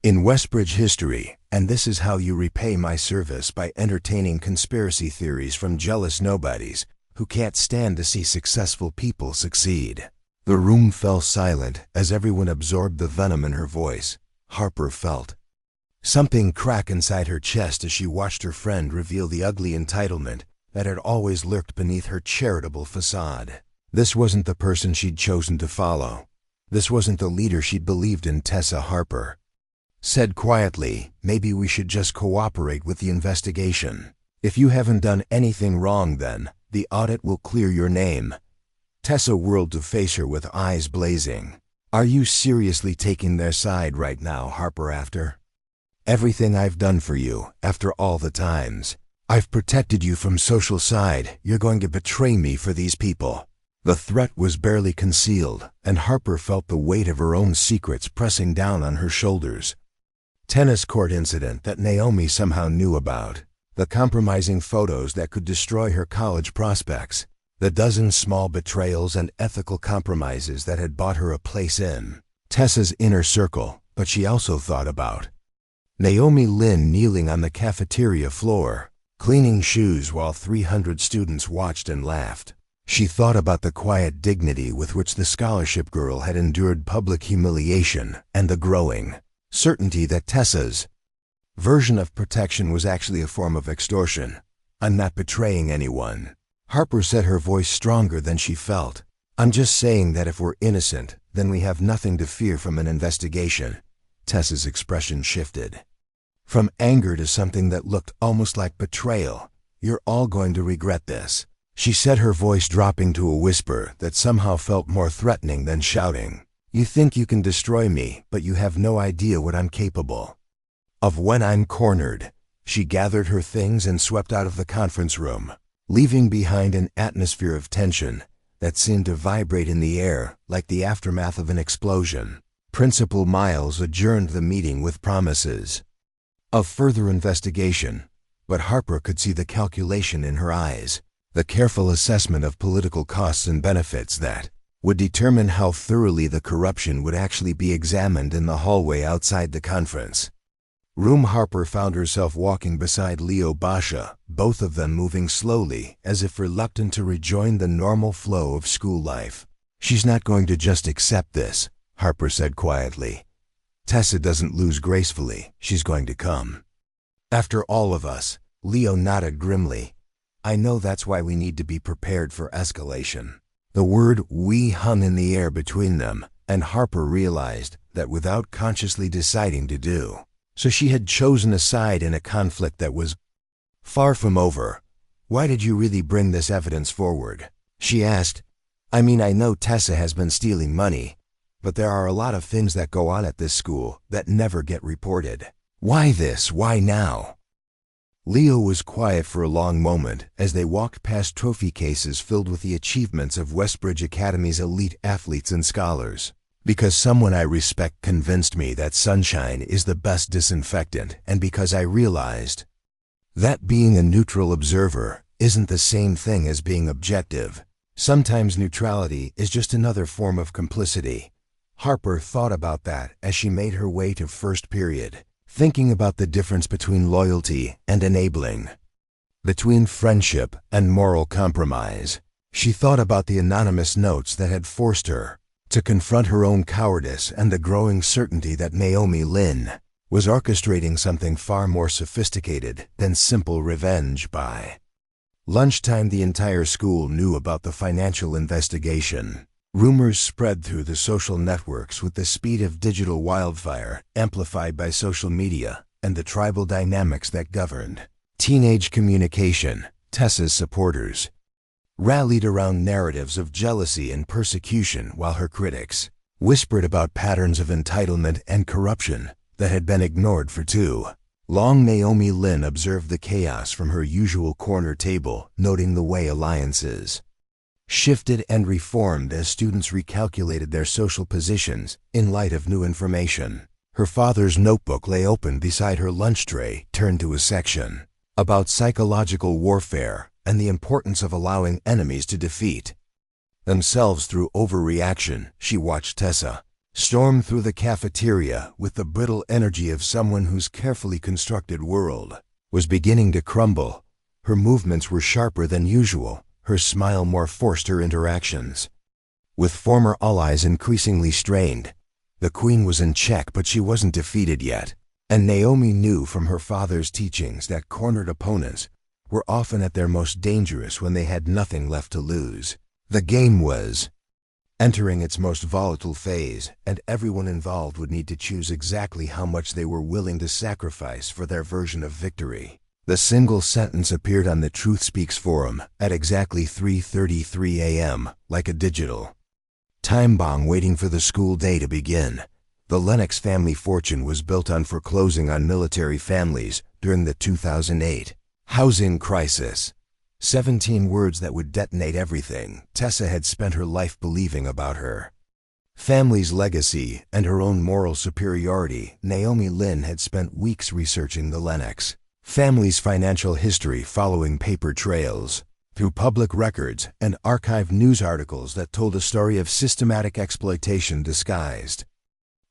S1: in Westbridge history, and this is how you repay my service: by entertaining conspiracy theories from jealous nobodies who can't stand to see successful people succeed." The room fell silent as everyone absorbed the venom in her voice. Harper felt something crack inside her chest as she watched her friend reveal the ugly entitlement that had always lurked beneath her charitable facade. This wasn't the person she'd chosen to follow. This wasn't the leader she'd believed in. Tessa Harper said quietly, "Maybe we should just cooperate with the investigation. If you haven't done anything wrong, then the audit will clear your name." Tessa whirled to face her with eyes blazing. "Are you seriously taking their side right now, Harper? After everything I've done for you, after all the times I've protected you from social side, you're going to betray me for these people?" The threat was barely concealed, and Harper felt the weight of her own secrets pressing down on her shoulders. Tennis court incident that Naomi somehow knew about, the compromising photos that could destroy her college prospects, the dozen small betrayals and ethical compromises that had bought her a place in Tessa's inner circle. But she also thought about Naomi Lin kneeling on the cafeteria floor, cleaning shoes while 300 students watched and laughed. She thought about the quiet dignity with which the scholarship girl had endured public humiliation and the growing certainty that Tessa's version of protection was actually a form of extortion. "I'm not betraying anyone." Harper said, her voice stronger than she felt. "I'm just saying that if we're innocent, then we have nothing to fear from an investigation." Tessa's expression shifted from anger to something that looked almost like betrayal. "You're all going to regret this," she said, her voice dropping to a whisper that somehow felt more threatening than shouting. "You think you can destroy me, but you have no idea what I'm capable of when I'm cornered." She gathered her things and swept out of the conference room, leaving behind an atmosphere of tension that seemed to vibrate in the air like the aftermath of an explosion. Principal Miles adjourned the meeting with promises of further investigation, but Harper could see the calculation in her eyes, the careful assessment of political costs and benefits that would determine how thoroughly the corruption would actually be examined. In the hallway outside the conference room, Harper found herself walking beside Leo Basha, both of them moving slowly, as if reluctant to rejoin the normal flow of school life. "She's not going to just accept this," Harper said quietly. "Tessa doesn't lose gracefully. She's going to come after all of us." Leo nodded grimly. "I know, that's why we need to be prepared for escalation." The word "we" hung in the air between them, and Harper realized that without consciously deciding to do so, she had chosen a side in a conflict that was far from over. "Why did you really bring this evidence forward?" she asked. "I mean, I know Tessa has been stealing money, but there are a lot of things that go on at this school that never get reported. Why this? Why now?" Leo was quiet for a long moment as they walked past trophy cases filled with the achievements of Westbridge Academy's elite athletes and scholars. "Because someone I respect convinced me that sunshine is the best disinfectant, and because I realized that being a neutral observer isn't the same thing as being objective. Sometimes neutrality is just another form of complicity." Harper thought about that as she made her way to first period, thinking about the difference between loyalty and enabling, between friendship and moral compromise. She thought about the anonymous notes that had forced her to confront her own cowardice and the growing certainty that Naomi Lin was orchestrating something far more sophisticated than simple revenge. By lunchtime, the entire school knew about the financial investigation. Rumors spread through the social networks with the speed of digital wildfire, amplified by social media and the tribal dynamics that governed teenage communication. Tessa's supporters rallied around narratives of jealousy and persecution, while her critics whispered about patterns of entitlement and corruption that had been ignored for too long. Naomi Lin observed the chaos from her usual corner table, noting the way alliances shifted and reformed as students recalculated their social positions in light of new information. Her father's notebook lay open beside her lunch tray, turned to a section about psychological warfare and the importance of allowing enemies to defeat themselves through overreaction. She watched Tessa storm through the cafeteria with the brittle energy of someone whose carefully constructed world was beginning to crumble. Her movements were sharper than usual, her smile more forced, her interactions with former allies increasingly strained. The queen was in check, but she wasn't defeated yet, and Naomi knew from her father's teachings that cornered opponents were often at their most dangerous when they had nothing left to lose. The game was entering its most volatile phase, and everyone involved would need to choose exactly how much they were willing to sacrifice for their version of victory. The single sentence appeared on the Truth Speaks forum at exactly 3:33 a.m., like a digital time bomb waiting for the school day to begin. The Lennox family fortune was built on foreclosing on military families during the 2008 housing crisis. 17 words that would detonate everything Tessa had spent her life believing about her family's legacy and her own moral superiority. Naomi Lin had spent weeks researching the Lennox family's financial history, following paper trails through public records and archived news articles that told a story of systematic exploitation disguised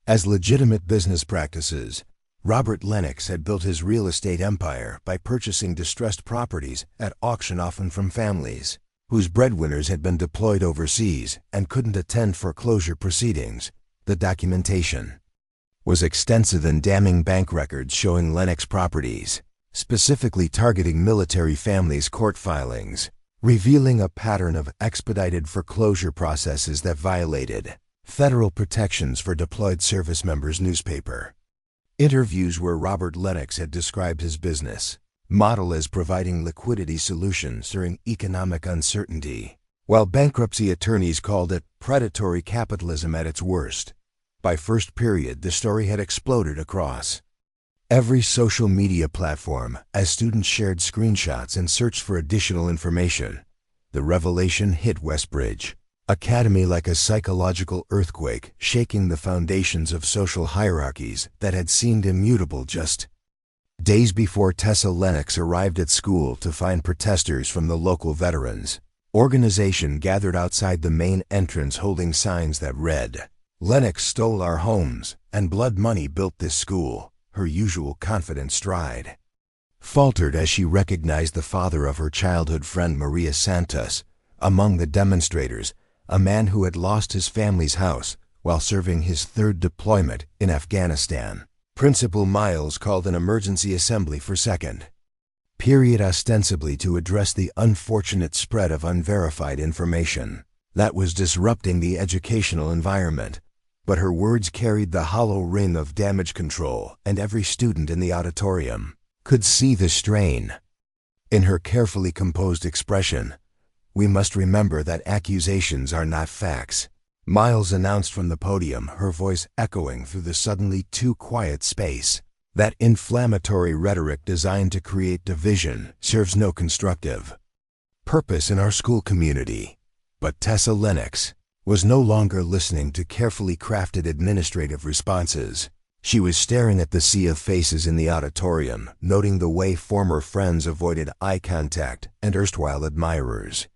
S1: as legitimate business practices. Robert Lennox had built his real estate empire by purchasing distressed properties at auction, often from families whose breadwinners had been deployed overseas and couldn't attend foreclosure proceedings. The documentation was extensive and damning bank records showing Lennox properties, specifically targeting military families' court filings, revealing a pattern of expedited foreclosure processes that violated federal protections for deployed service members' newspaper. Interviews where Robert Lennox had described his business model as providing liquidity solutions during economic uncertainty, while bankruptcy attorneys called it predatory capitalism at its worst. By first period, the story had exploded across every social media platform as students shared screenshots and searched for additional information. The revelation hit Westbridge Academy like a psychological earthquake, shaking the foundations of social hierarchies that had seemed immutable just days before Tessa Lennox arrived at school to find protesters from the local veterans organization gathered outside the main entrance holding signs that read, "Lennox stole our homes, and blood money built this school." Her usual confident stride faltered as she recognized the father of her childhood friend Maria Santos among the demonstrators, a man who had lost his family's house while serving his third deployment in Afghanistan. Principal Miles called an emergency assembly for second period ostensibly to address the unfortunate spread of unverified information that was disrupting the educational environment. But her words carried the hollow ring of damage control, and every student in the auditorium could see the strain in her carefully composed expression. "We must remember that accusations are not facts," Miles announced from the podium, her voice echoing through the suddenly too quiet space. "That inflammatory rhetoric designed to create division serves no constructive purpose in our school community." But Tessa Lennox was no longer listening to carefully crafted administrative responses. She was staring at the sea of faces in the auditorium, noting the way former friends avoided eye contact and erstwhile admirers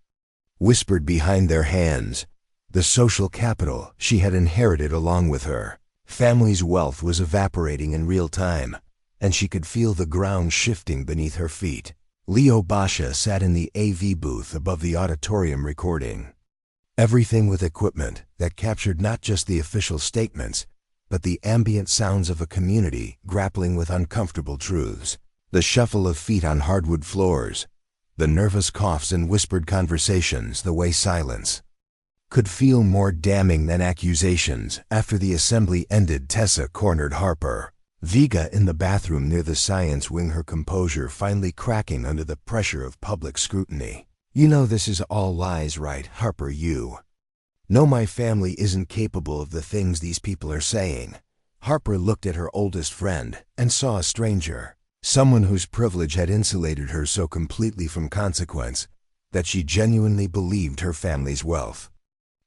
S1: whispered behind their hands. The social capital she had inherited along with her family's wealth was evaporating in real time, and she could feel the ground shifting beneath her feet. Leo Basha sat in the AV booth above the auditorium recording everything with equipment that captured not just the official statements, but the ambient sounds of a community grappling with uncomfortable truths. The shuffle of feet on hardwood floors, the nervous coughs and whispered conversations, the way silence could feel more damning than accusations. After the assembly ended, Tessa cornered Harper Vega in the bathroom near the science wing, her composure finally cracking under the pressure of public scrutiny. "You know this is all lies, right, Harper? You know my family isn't capable of the things these people are saying." Harper looked at her oldest friend and saw a stranger, someone whose privilege had insulated her so completely from consequence that she genuinely believed her family's wealth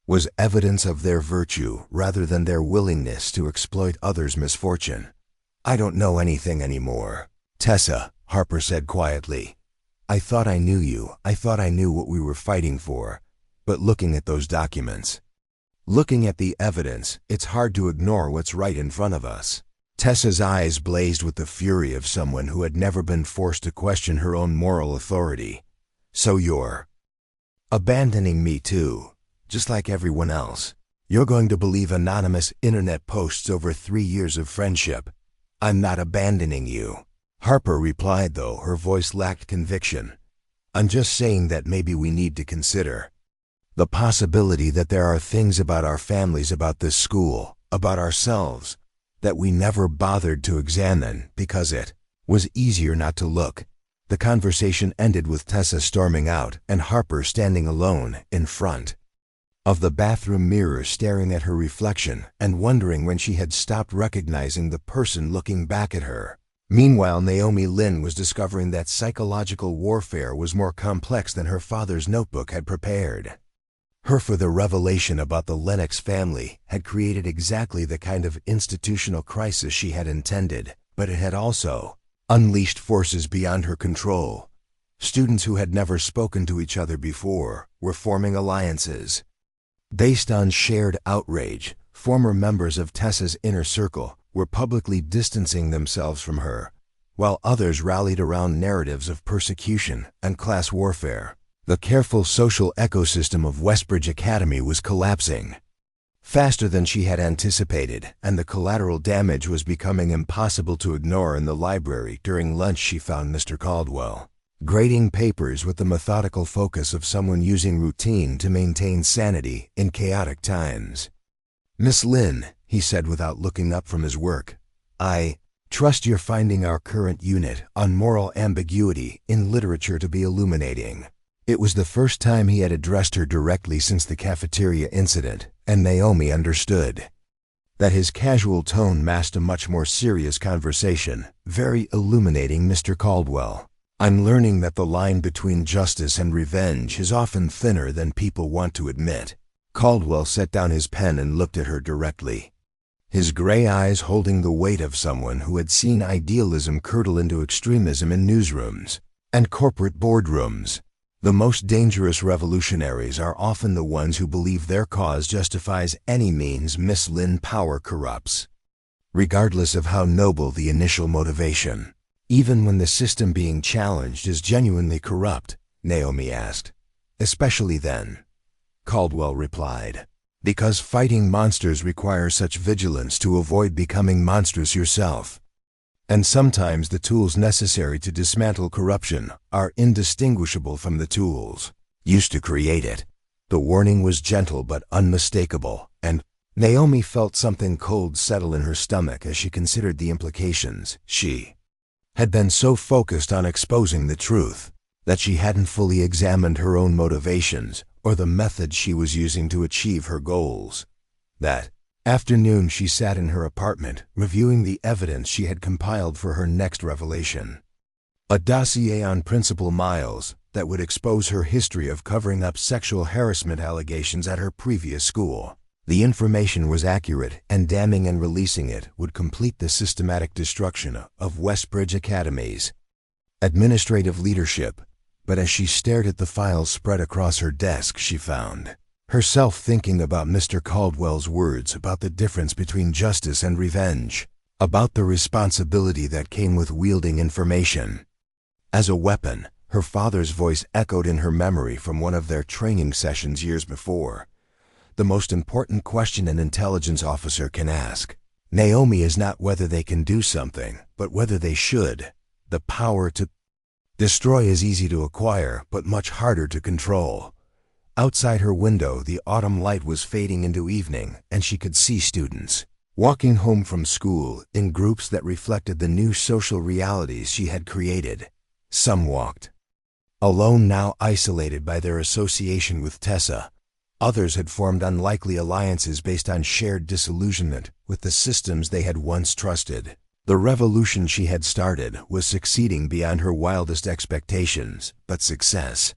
S1: was evidence of their virtue rather than their willingness to exploit others' misfortune. "I don't know anything anymore, Tessa," Harper said quietly. "I thought I knew you. I thought I knew what we were fighting for. But looking at those documents, looking at the evidence, it's hard to ignore what's right in front of us." Tessa's eyes blazed with the fury of someone who had never been forced to question her own moral authority. "So you're abandoning me too, just like everyone else? You're going to believe anonymous internet posts over 3 years of friendship? I'm not abandoning you," Harper replied, though her voice lacked conviction. "I'm just saying that maybe we need to consider the possibility that there are things about our families, about this school, about ourselves, that we never bothered to examine because it was easier not to look." The conversation ended with Tessa storming out and Harper standing alone in front of the bathroom mirror, staring at her reflection and wondering when she had stopped recognizing the person looking back at her. Meanwhile, Naomi Lin was discovering that psychological warfare was more complex than her father's notebook had prepared her for. The revelation about the Lennox family had created exactly the kind of institutional crisis she had intended, but it had also unleashed forces beyond her control. Students who had never spoken to each other before were forming alliances based on shared outrage. Former members of Tessa's inner circle were publicly distancing themselves from her, while others rallied around narratives of persecution and class warfare. The careful social ecosystem of Westbridge Academy was collapsing. faster than she had anticipated, and the collateral damage was becoming impossible to ignore. In the library during lunch, she found Mr. Caldwell grading papers with the methodical focus of someone using routine to maintain sanity in chaotic times. "Miss Lin," he said without looking up from his work, "I trust you're finding our current unit on moral ambiguity in literature to be illuminating." It was the first time he had addressed her directly since the cafeteria incident, and Naomi understood that his casual tone masked a much more serious conversation. "Very illuminating, Mr. Caldwell. I'm learning that the line between justice and revenge is often thinner than people want to admit." Caldwell set down his pen and looked at her directly, his gray eyes holding the weight of someone who had seen idealism curdle into extremism in newsrooms and corporate boardrooms. The most dangerous revolutionaries are often the ones who believe their cause justifies any means. Miss Lin, power corrupts, regardless of how noble the initial motivation. "Even when the system being challenged is genuinely corrupt?" Naomi asked. "Especially then," Caldwell replied, "because fighting monsters requires such vigilance to avoid becoming monstrous yourself. And sometimes the tools necessary to dismantle corruption are indistinguishable from the tools used to create it." The warning was gentle but unmistakable, and Naomi felt something cold settle in her stomach as she considered the implications. She had been so focused on exposing the truth that she hadn't fully examined her own motivations or the methods she was using to achieve her goals. That afternoon she sat in her apartment, reviewing the evidence she had compiled for her next revelation. A dossier on Principal Miles that would expose her history of covering up sexual harassment allegations at her previous school. The information was accurate and damning, and releasing it would complete the systematic destruction of Westbridge Academy's administrative leadership. But as she stared at the files spread across her desk, she found herself thinking about Mr. Caldwell's words about the difference between justice and revenge, about the responsibility that came with wielding information as a weapon. Her father's voice echoed in her memory from one of their training sessions years before. "The most important question an intelligence officer can ask, Naomi, is not whether they can do something, but whether they should. The power to destroy is easy to acquire, but much harder to control." Outside her window, the autumn light was fading into evening, and she could see students walking home from school in groups that reflected the new social realities she had created. Some walked alone, now isolated by their association with Tessa. Others had formed unlikely alliances based on shared disillusionment with the systems they had once trusted. The revolution she had started was succeeding beyond her wildest expectations, but success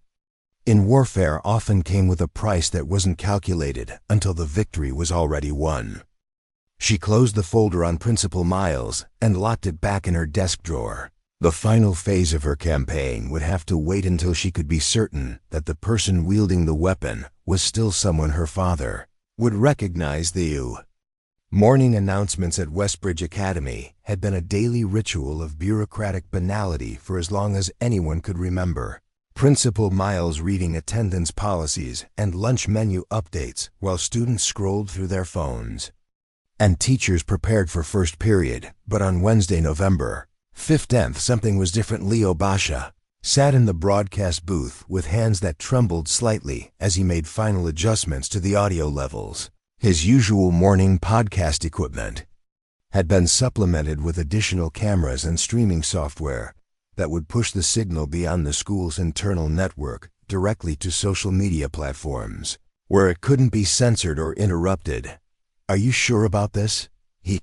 S1: in warfare often came with a price that wasn't calculated until the victory was already won. She closed the folder on Principal Miles and locked it back in her desk drawer. The final phase of her campaign would have to wait until she could be certain that the person wielding the weapon was still someone her father would recognize. The morning announcements at Westbridge Academy had been a daily ritual of bureaucratic banality for as long as anyone could remember. Principal Miles reading attendance policies and lunch menu updates while students scrolled through their phones, and teachers prepared for first period. But on Wednesday, November 15th, something was different. Leo Basha sat in the broadcast booth with hands that trembled slightly as he made final adjustments to the audio levels. His usual morning podcast equipment had been supplemented with additional cameras and streaming software that would push the signal beyond the school's internal network directly to social media platforms, where it couldn't be censored or interrupted. "Are you sure about this?" he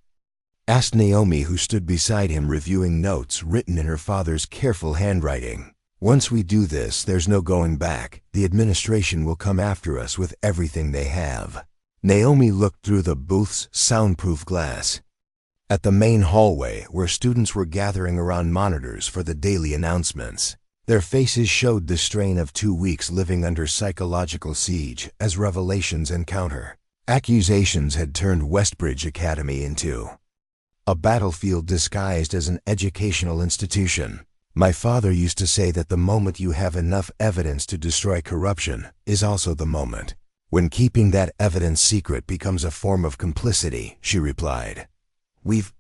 S1: asked Naomi, who stood beside him reviewing notes written in her father's careful handwriting. "Once we do this, there's no going back. The administration will come after us with everything they have." Naomi looked through the booth's soundproof glass at the main hallway, where students were gathering around monitors for the daily announcements. Their faces showed the strain of 2 weeks living under psychological siege as revelations and counter accusations had turned Westbridge Academy into a battlefield disguised as an educational institution. "My father used to say that the moment you have enough evidence to destroy corruption is also the moment "When keeping that evidence secret becomes a form of complicity," she replied. "We've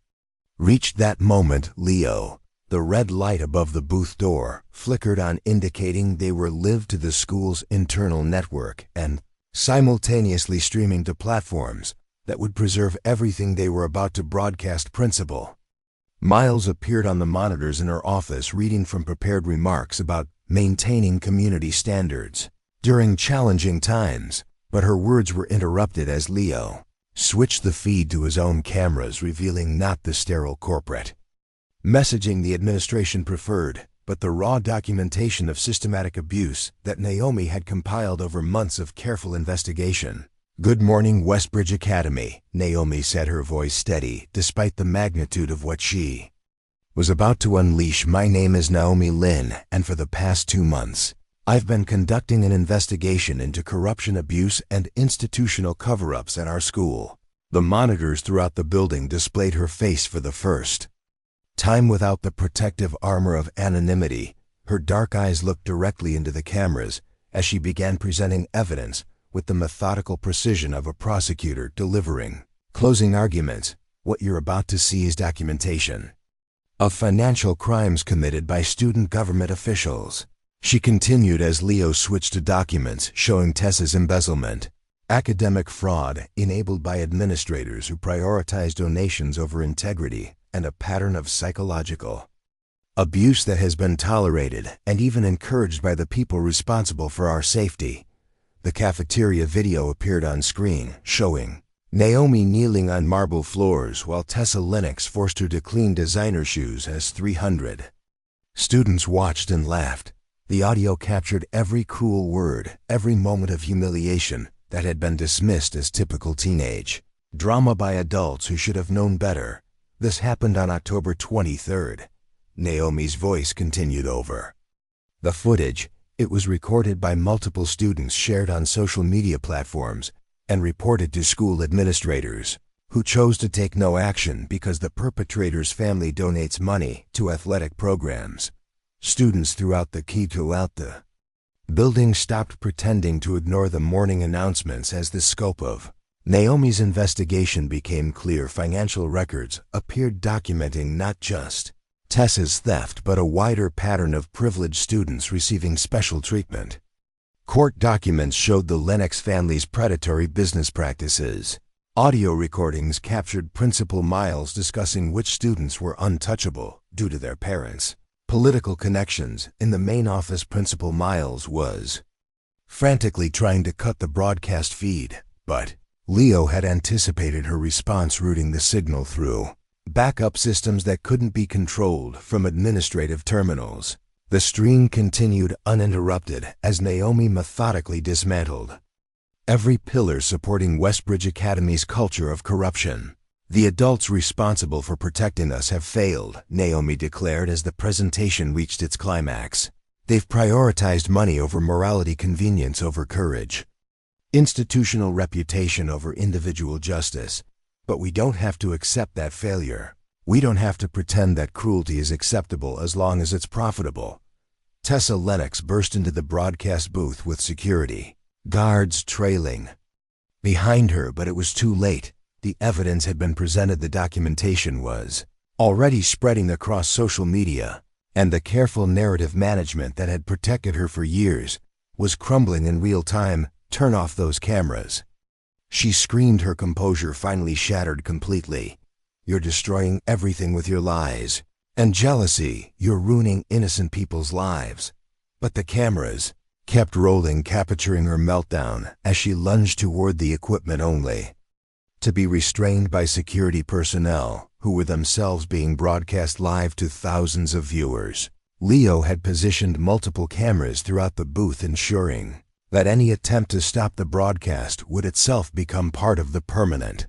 S1: reached that moment, Leo." The red light above the booth door flickered on, indicating they were live to the school's internal network and simultaneously streaming to platforms that would preserve everything they were about to broadcast. Principal Miles appeared on the monitors in her office, reading from prepared remarks about maintaining community standards during challenging times, but her words were interrupted as Leo switched the feed to his own cameras, revealing not the sterile corporate messaging the administration preferred, but the raw documentation of systematic abuse that Naomi had compiled over months of careful investigation. "Good morning, Westbridge Academy," Naomi said, her voice steady despite the magnitude of what she was about to unleash. "My name is Naomi Lin, and for the past 2 months, I've been conducting an investigation into corruption, abuse, and institutional cover-ups at our school." The monitors throughout the building displayed her face for the first time without the protective armor of anonymity. Her dark eyes looked directly into the cameras as she began presenting evidence with the methodical precision of a prosecutor delivering closing arguments. "What you're about to see is documentation of financial crimes committed by student government officials," she continued as Leo switched to documents showing Tessa's embezzlement, academic fraud enabled by administrators who prioritize donations over integrity, and a pattern of psychological abuse that has been tolerated and even encouraged by the people responsible for our safety. The cafeteria video appeared on screen, showing Naomi kneeling on marble floors while Tessa Lennox forced her to clean designer shoes as 300 students watched and laughed. The audio captured every cruel word, every moment of humiliation that had been dismissed as typical teenage drama by adults who should have known better. "This happened on October 23rd. Naomi's voice continued over the footage. It was recorded by multiple students, shared on social media platforms, and reported to school administrators, who chose to take no action because the perpetrator's family donates money to athletic programs. Students throughout the building stopped pretending to ignore the morning announcements as the scope of Naomi's investigation became clear. Financial records appeared documenting not just Tessa's theft but a wider pattern of privileged students receiving special treatment. Court documents showed the Lennox family's predatory business practices. Audio recordings captured Principal Miles discussing which students were untouchable due to their parents' political connections. In the main office, Principal Miles was frantically trying to cut the broadcast feed, but Leo had anticipated her response, routing the signal through backup systems that couldn't be controlled from administrative terminals. The stream continued uninterrupted as Naomi methodically dismantled every pillar supporting Westbridge Academy's culture of corruption. "The adults responsible for protecting us have failed," Naomi declared as the presentation reached its climax. "They've prioritized money over morality, convenience over courage, institutional reputation over individual justice. But we don't have to accept that failure. We don't have to pretend that cruelty is acceptable as long as it's profitable." Tessa Lennox burst into the broadcast booth with security guards trailing behind her, but it was too late. The evidence had been presented. The documentation was already spreading across social media, and the careful narrative management that had protected her for years was crumbling in real time. "Turn off those cameras," she screamed, her composure finally shattered completely. "You're destroying everything with your lies and jealousy. You're ruining innocent people's lives." But the cameras kept rolling, capturing her meltdown as she lunged toward the equipment, only to be restrained by security personnel who were themselves being broadcast live to thousands of viewers. Leo had positioned multiple cameras throughout the booth, ensuring that any attempt to stop the broadcast would itself become part of the permanent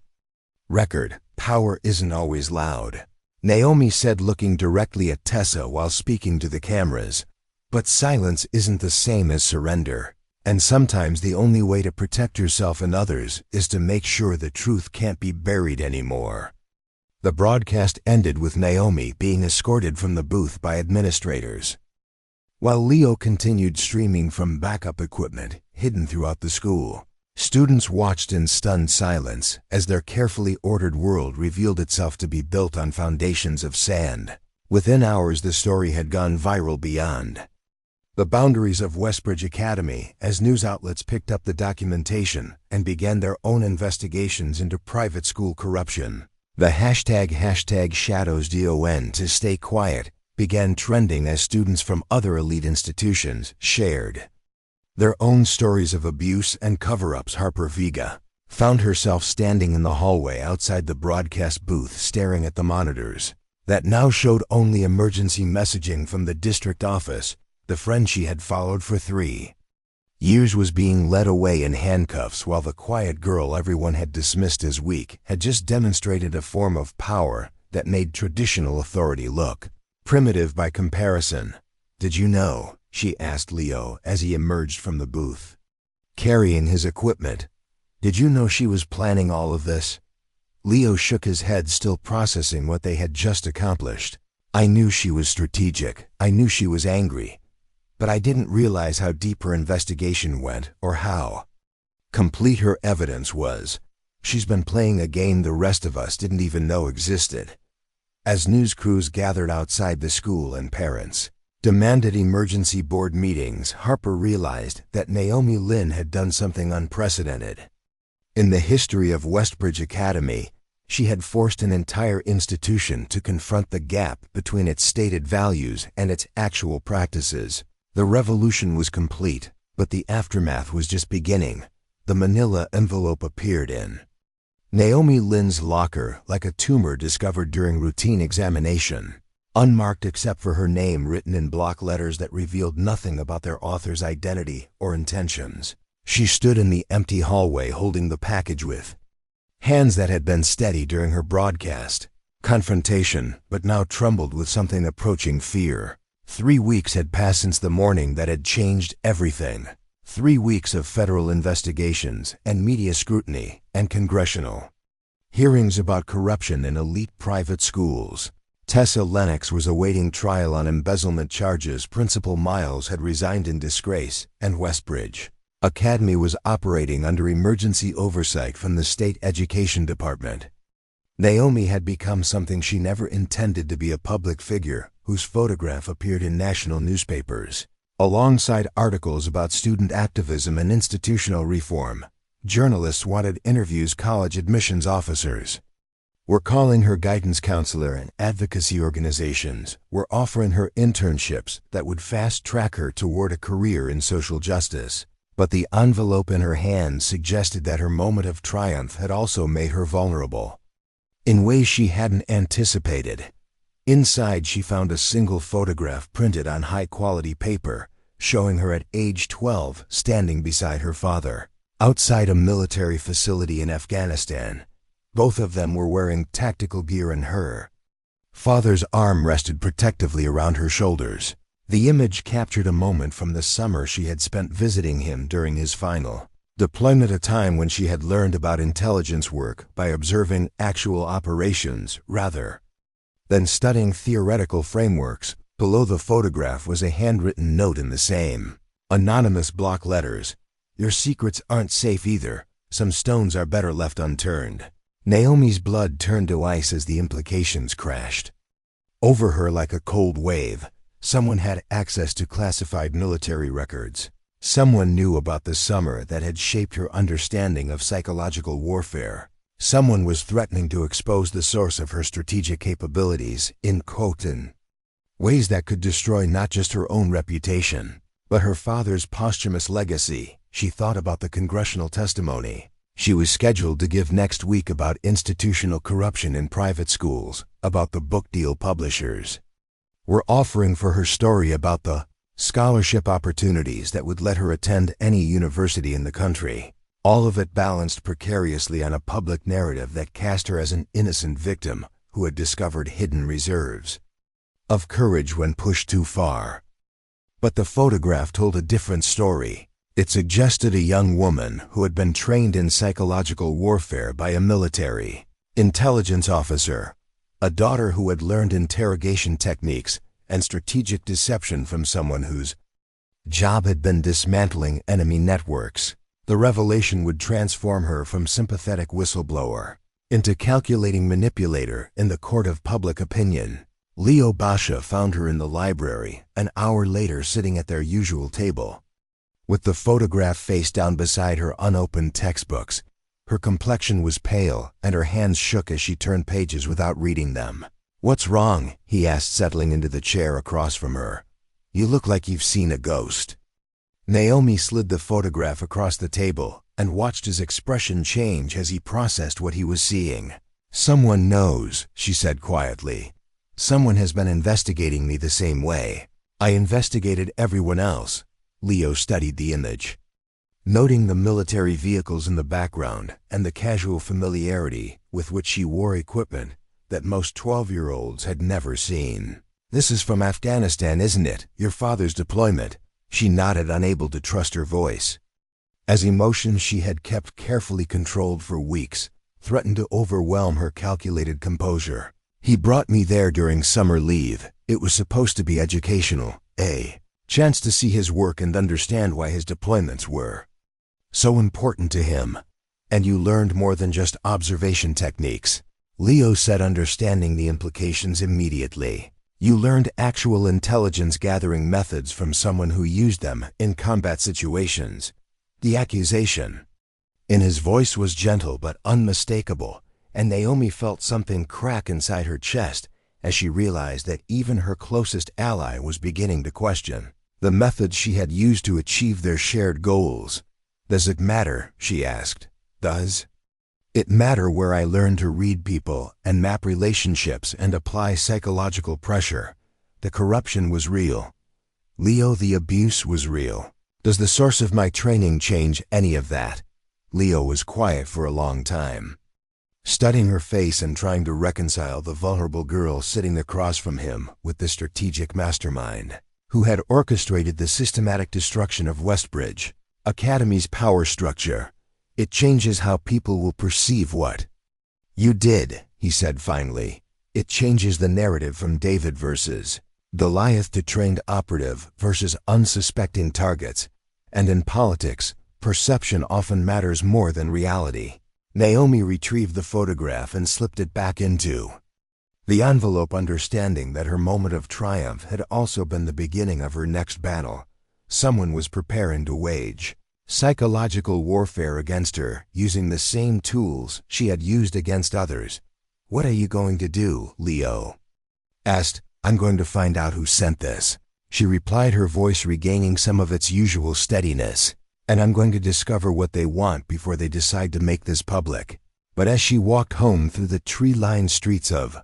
S1: record. "Power isn't always loud," Naomi said, looking directly at Tessa while speaking to the cameras. "But silence isn't the same as surrender. And sometimes the only way to protect yourself and others is to make sure the truth can't be buried anymore." The broadcast ended with Naomi being escorted from the booth by administrators, while Leo continued streaming from backup equipment hidden throughout the school. Students watched in stunned silence as their carefully ordered world revealed itself to be built on foundations of sand. Within hours, the story had gone viral beyond the boundaries of Westbridge Academy as news outlets picked up the documentation and began their own investigations into private school corruption. The hashtag #ShadowsDON to stay quiet began trending as students from other elite institutions shared their own stories of abuse and cover-ups. Harper Vega found herself standing in the hallway outside the broadcast booth staring at the monitors that now showed only emergency messaging from the district office. The friend she had followed for 3 years was being led away in handcuffs, while the quiet girl everyone had dismissed as weak had just demonstrated a form of power that made traditional authority look primitive by comparison. "Did you know?" she asked Leo as he emerged from the booth, carrying his equipment. "Did you know she was planning all of this?" Leo shook his head, still processing what they had just accomplished. "I knew she was strategic. I knew she was angry. But I didn't realize how deep her investigation went or how complete her evidence was. She's been playing a game the rest of us didn't even know existed." As news crews gathered outside the school and parents demanded emergency board meetings, Harper realized that Naomi Lin had done something unprecedented. In the history of Westbridge Academy, she had forced an entire institution to confront the gap between its stated values and its actual practices. The revolution was complete, but the aftermath was just beginning. The manila envelope appeared in Naomi Lin's locker like a tumor discovered during routine examination, unmarked except for her name written in block letters that revealed nothing about their author's identity or intentions. She stood in the empty hallway holding the package with hands that had been steady during her broadcast confrontation, but now trembled with something approaching fear. 3 weeks had passed since the morning that had changed everything. 3 weeks of federal investigations and media scrutiny and congressional hearings about corruption in elite private schools. Tessa Lennox was awaiting trial on embezzlement charges. Principal Miles had resigned in disgrace, and Westbridge Academy was operating under emergency oversight from the state education department. Naomi had become something she never intended to be, a public figure whose photograph appeared in national newspapers. Alongside articles about student activism and institutional reform, journalists wanted interviews. College admissions officers were calling her guidance counselor, and advocacy organizations were offering her internships that would fast-track her toward a career in social justice. But the envelope in her hand suggested that her moment of triumph had also made her vulnerable in ways she hadn't anticipated. Inside, she found a single photograph printed on high-quality paper, showing her at age 12 standing beside her father outside a military facility in Afghanistan. Both of them were wearing tactical gear, and her father's arm rested protectively around her shoulders. The image captured a moment from the summer she had spent visiting him during his final deployment, a time when she had learned about intelligence work by observing actual operations rather than studying theoretical frameworks. Below the photograph was a handwritten note in the same anonymous block letters. "Your secrets aren't safe either. Some stones are better left unturned." Naomi's blood turned to ice as the implications crashed over her like a cold wave. Someone had access to classified military records. Someone knew about the summer that had shaped her understanding of psychological warfare. Someone was threatening to expose the source of her strategic capabilities in ways that could destroy not just her own reputation, but her father's posthumous legacy. She thought about the congressional testimony she was scheduled to give next week about institutional corruption in private schools, about the book deal publishers were offering for her story, about the scholarship opportunities that would let her attend any university in the country. All of it balanced precariously on a public narrative that cast her as an innocent victim who had discovered hidden reserves of courage when pushed too far. But the photograph told a different story. It suggested a young woman who had been trained in psychological warfare by a military intelligence officer, a daughter who had learned interrogation techniques and strategic deception from someone whose job had been dismantling enemy networks. The revelation would transform her from sympathetic whistleblower into calculating manipulator in the court of public opinion. Leo Basha found her in the library, an hour later sitting at their usual table. With the photograph face down beside her unopened textbooks, her complexion was pale and her hands shook as she turned pages without reading them. "What's wrong?" he asked, settling into the chair across from her. "You look like you've seen a ghost." Naomi slid the photograph across the table and watched his expression change as he processed what he was seeing. "Someone knows," she said quietly. "Someone has been investigating me the same way. I investigated everyone else." Leo studied the image, noting the military vehicles in the background and the casual familiarity with which she wore equipment that most 12-year-olds had never seen. "This is from Afghanistan, isn't it? Your father's deployment?" She nodded, unable to trust her voice, as emotions she had kept carefully controlled for weeks threatened to overwhelm her calculated composure. "He brought me there during summer leave. It was supposed to be educational, a chance to see his work and understand why his deployments were so important to him. And you learned more than just observation techniques," Leo said, understanding the implications immediately. "You learned actual intelligence gathering methods from someone who used them in combat situations." The accusation in his voice was gentle but unmistakable, and Naomi felt something crack inside her chest as she realized that even her closest ally was beginning to question the methods she had used to achieve their shared goals. "Does it matter?" she asked. "Does it matter where I learned to read people and map relationships and apply psychological pressure? The corruption was real. Leo, the abuse was real. Does the source of my training change any of that?" Leo was quiet for a long time, studying her face and trying to reconcile the vulnerable girl sitting across from him with the strategic mastermind who had orchestrated the systematic destruction of Westbridge Academy's power structure. "It changes how people will perceive what you did," he said finally. "It changes the narrative from David versus Goliath to trained operative versus unsuspecting targets. And in politics, perception often matters more than reality." Naomi retrieved the photograph and slipped it back into the envelope, understanding that her moment of triumph had also been the beginning of her next battle. Someone was preparing to wage psychological warfare against her using the same tools she had used against others. "What are you going to do?" Leo asked. "I'm going to find out who sent this," she replied, her voice regaining some of its usual steadiness. "And I'm going to discover what they want before they decide to make this public." But as she walked home through the tree-lined streets of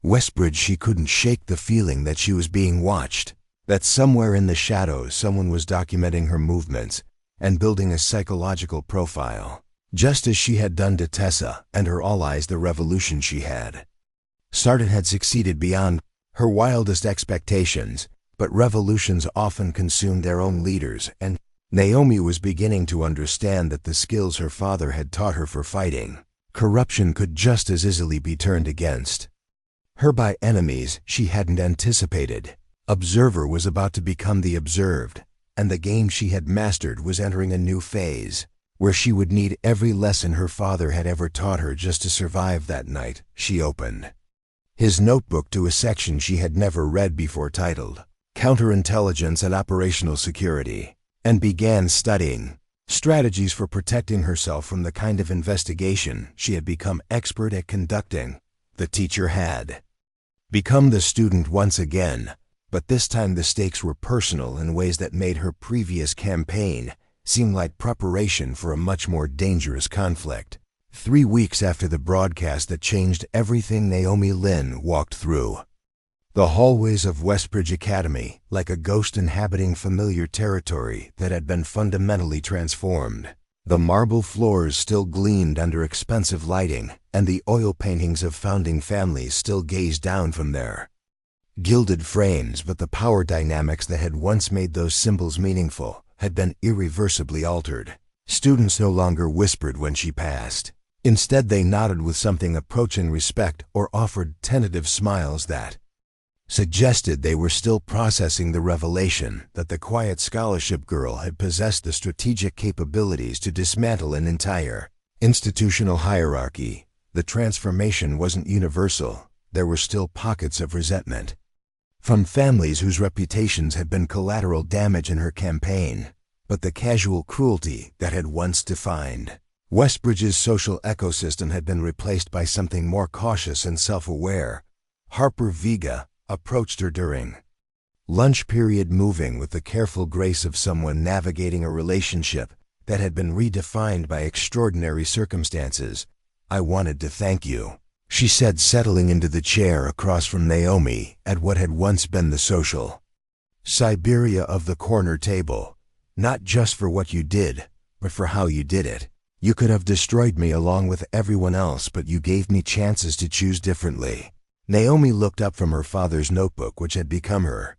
S1: Westbridge, she couldn't shake the feeling that she was being watched, that somewhere in the shadows someone was documenting her movements and building a psychological profile, just as she had done to Tessa and her allies. The revolution she had started had succeeded beyond her wildest expectations, but revolutions often consumed their own leaders, and Naomi was beginning to understand that the skills her father had taught her for fighting corruption could just as easily be turned against her by enemies she hadn't anticipated. Observer was about to become the observed, and the game she had mastered was entering a new phase, where she would need every lesson her father had ever taught her just to survive. That night, she opened his notebook to a section she had never read before, titled Counterintelligence and Operational Security, and began studying strategies for protecting herself from the kind of investigation she had become expert at conducting. The teacher had become the student once again, but this time the stakes were personal in ways that made her previous campaign seem like preparation for a much more dangerous conflict. 3 weeks after the broadcast that changed everything, Naomi Lin walked through the hallways of Westbridge Academy like a ghost inhabiting familiar territory that had been fundamentally transformed. The marble floors still gleamed under expensive lighting, and the oil paintings of founding families still gazed down from their gilded frames, but the power dynamics that had once made those symbols meaningful had been irreversibly altered. Students no longer whispered when she passed. Instead, they nodded with something approaching respect or offered tentative smiles that suggested they were still processing the revelation that the quiet scholarship girl had possessed the strategic capabilities to dismantle an entire institutional hierarchy. The transformation wasn't universal. There were still pockets of resentment from families whose reputations had been collateral damage in her campaign, but the casual cruelty that had once defined Westbridge's social ecosystem had been replaced by something more cautious and self-aware. Harper Vega approached her during lunch period, moving with the careful grace of someone navigating a relationship that had been redefined by extraordinary circumstances. "I wanted to thank you," she said, settling into the chair across from Naomi at what had once been the social Siberia of the corner table. "Not just for what you did, but for how you did it. You could have destroyed me along with everyone else, but you gave me chances to choose differently." Naomi looked up from her father's notebook, which had become her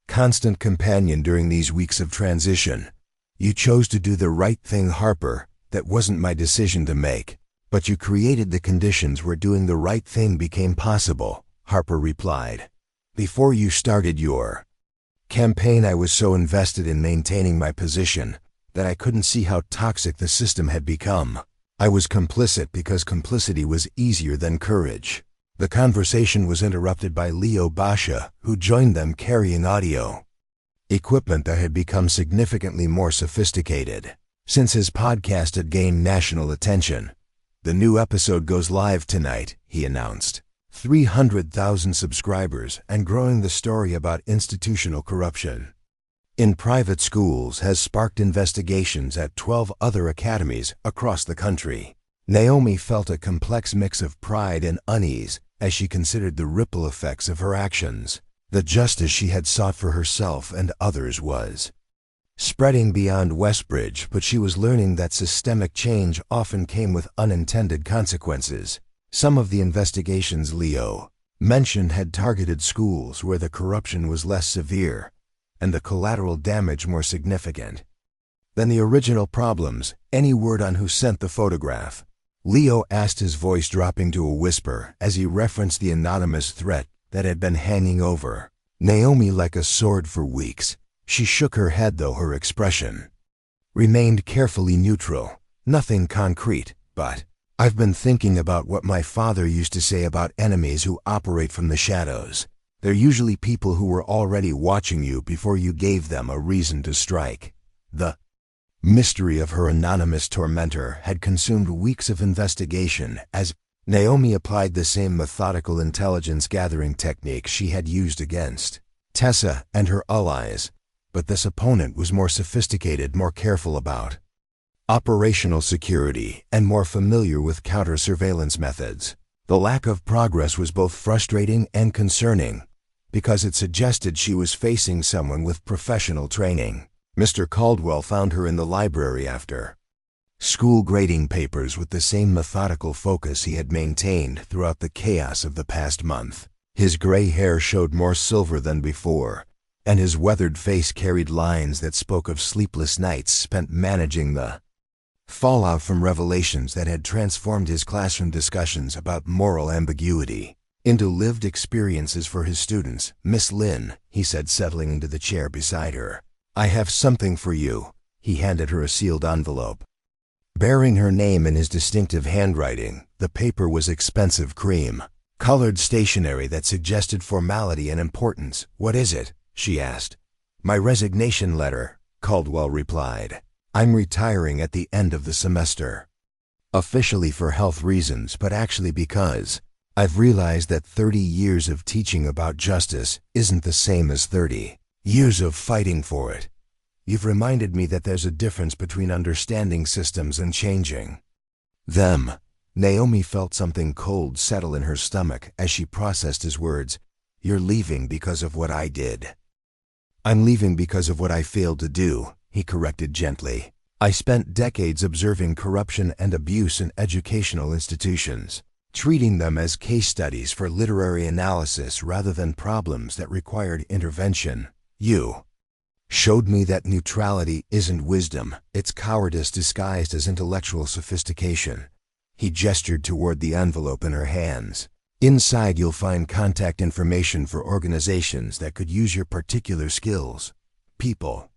S1: constant companion during these weeks of transition. "You chose to do the right thing, Harper. That wasn't my decision to make. But you created the conditions where doing the right thing became possible," Harper replied. "Before you started your campaign, I was so invested in maintaining my position that I couldn't see how toxic the system had become. I was complicit because complicity was easier than courage." The conversation was interrupted by Leo Basha, who joined them carrying audio equipment that had become significantly more sophisticated since his podcast had gained national attention. "The new episode goes live tonight," he announced. 300,000 subscribers and growing. The story about institutional corruption in private schools has sparked investigations at 12 other academies across the country. Naomi felt a complex mix of pride and unease as she considered the ripple effects of her actions. The justice she had sought for herself and others was spreading beyond Westbridge, but she was learning that systemic change often came with unintended consequences. Some of the investigations Leo mentioned had targeted schools where the corruption was less severe and the collateral damage more significant than the original problems. "Any word on who sent the photograph?" Leo asked, his voice dropping to a whisper as he referenced the anonymous threat that had been hanging over Naomi like a sword for weeks. She shook her head, though her expression remained carefully neutral. "Nothing concrete, but I've been thinking about what my father used to say about enemies who operate from the shadows. They're usually people who were already watching you before you gave them a reason to strike." The mystery of her anonymous tormentor had consumed weeks of investigation as Naomi applied the same methodical intelligence-gathering techniques she had used against Tessa and her allies, but this opponent was more sophisticated, more careful about operational security, and more familiar with counter-surveillance methods. The lack of progress was both frustrating and concerning because it suggested she was facing someone with professional training. Mr. Caldwell found her in the library after school, grading papers with the same methodical focus he had maintained throughout the chaos of the past month. His gray hair showed more silver than before, and his weathered face carried lines that spoke of sleepless nights spent managing the fallout from revelations that had transformed his classroom discussions about moral ambiguity into lived experiences for his students. "Miss Lin," he said, settling into the chair beside her. "I have something for you." He handed her a sealed envelope bearing her name in his distinctive handwriting. The paper was expensive cream-colored stationery that suggested formality and importance. "What is it?" she asked. "My resignation letter," Caldwell replied. "I'm retiring at the end of the semester. Officially for health reasons, but actually because I've realized that 30 years of teaching about justice isn't the same as 30 years of fighting for it. You've reminded me that there's a difference between understanding systems and changing them." Naomi felt something cold settle in her stomach as she processed his words. "You're leaving because of what I did." "I'm leaving because of what I failed to do," he corrected gently. "I spent decades observing corruption and abuse in educational institutions, treating them as case studies for literary analysis rather than problems that required intervention. You showed me that neutrality isn't wisdom, it's cowardice disguised as intellectual sophistication." He gestured toward the envelope in her hands. Inside you'll find contact information for organizations that could use your particular skills. People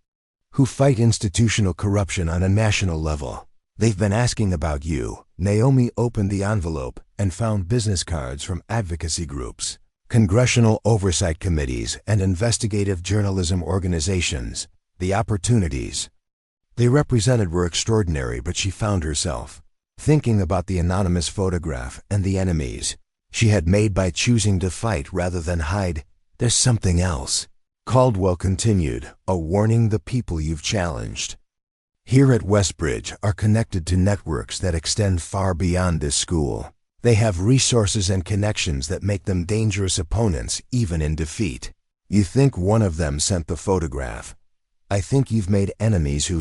S1: who fight institutional corruption on a national level. They've been asking about you. Naomi opened the envelope and found business cards from advocacy groups, congressional oversight committees, and investigative journalism organizations. The opportunities they represented were extraordinary, but she found herself thinking about the anonymous photograph and the enemies she had made by choosing to fight rather than hide. There's something else. Caldwell continued, a warning: the people you've challenged here at Westbridge are connected to networks that extend far beyond this school. They have resources and connections that make them dangerous opponents even in defeat. You think one of them sent the photograph. I think you've made enemies who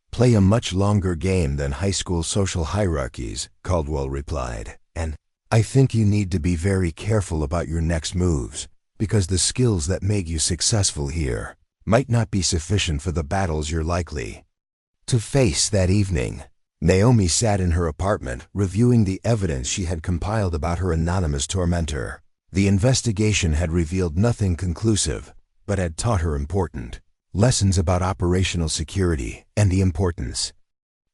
S1: play a much longer game than high school social hierarchies, Caldwell replied, and I think you need to be very careful about your next moves, because the skills that make you successful here might not be sufficient for the battles you're likely to face that evening. Naomi sat in her apartment, reviewing the evidence she had compiled about her anonymous tormentor. The investigation had revealed nothing conclusive, but had taught her important lessons about operational security and the importance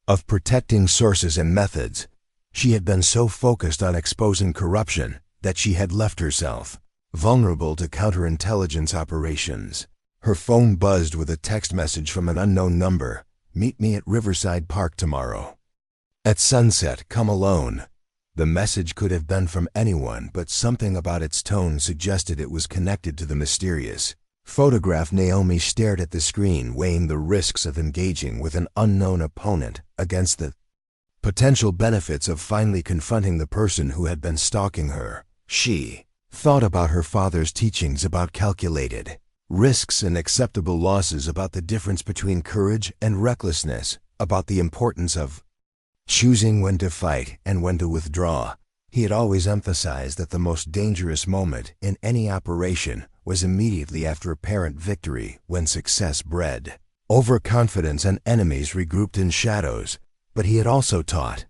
S1: of protecting sources and methods. She had been so focused on exposing corruption that she had left herself vulnerable to counterintelligence operations. Her phone buzzed with a text message from an unknown number. Meet me at Riverside Park tomorrow at sunset. Come alone. The message could have been from anyone, but something about its tone suggested it was connected to the mysterious photograph. Naomi stared at the screen, weighing the risks of engaging with an unknown opponent against the potential benefits of finally confronting the person who had been stalking her. She thought about her father's teachings about calculated risks and acceptable losses, about the difference between courage and recklessness, about the importance of choosing when to fight and when to withdraw. He had always emphasized that the most dangerous moment in any operation was immediately after apparent victory, when success bred overconfidence and enemies regrouped in shadows. But he had also taught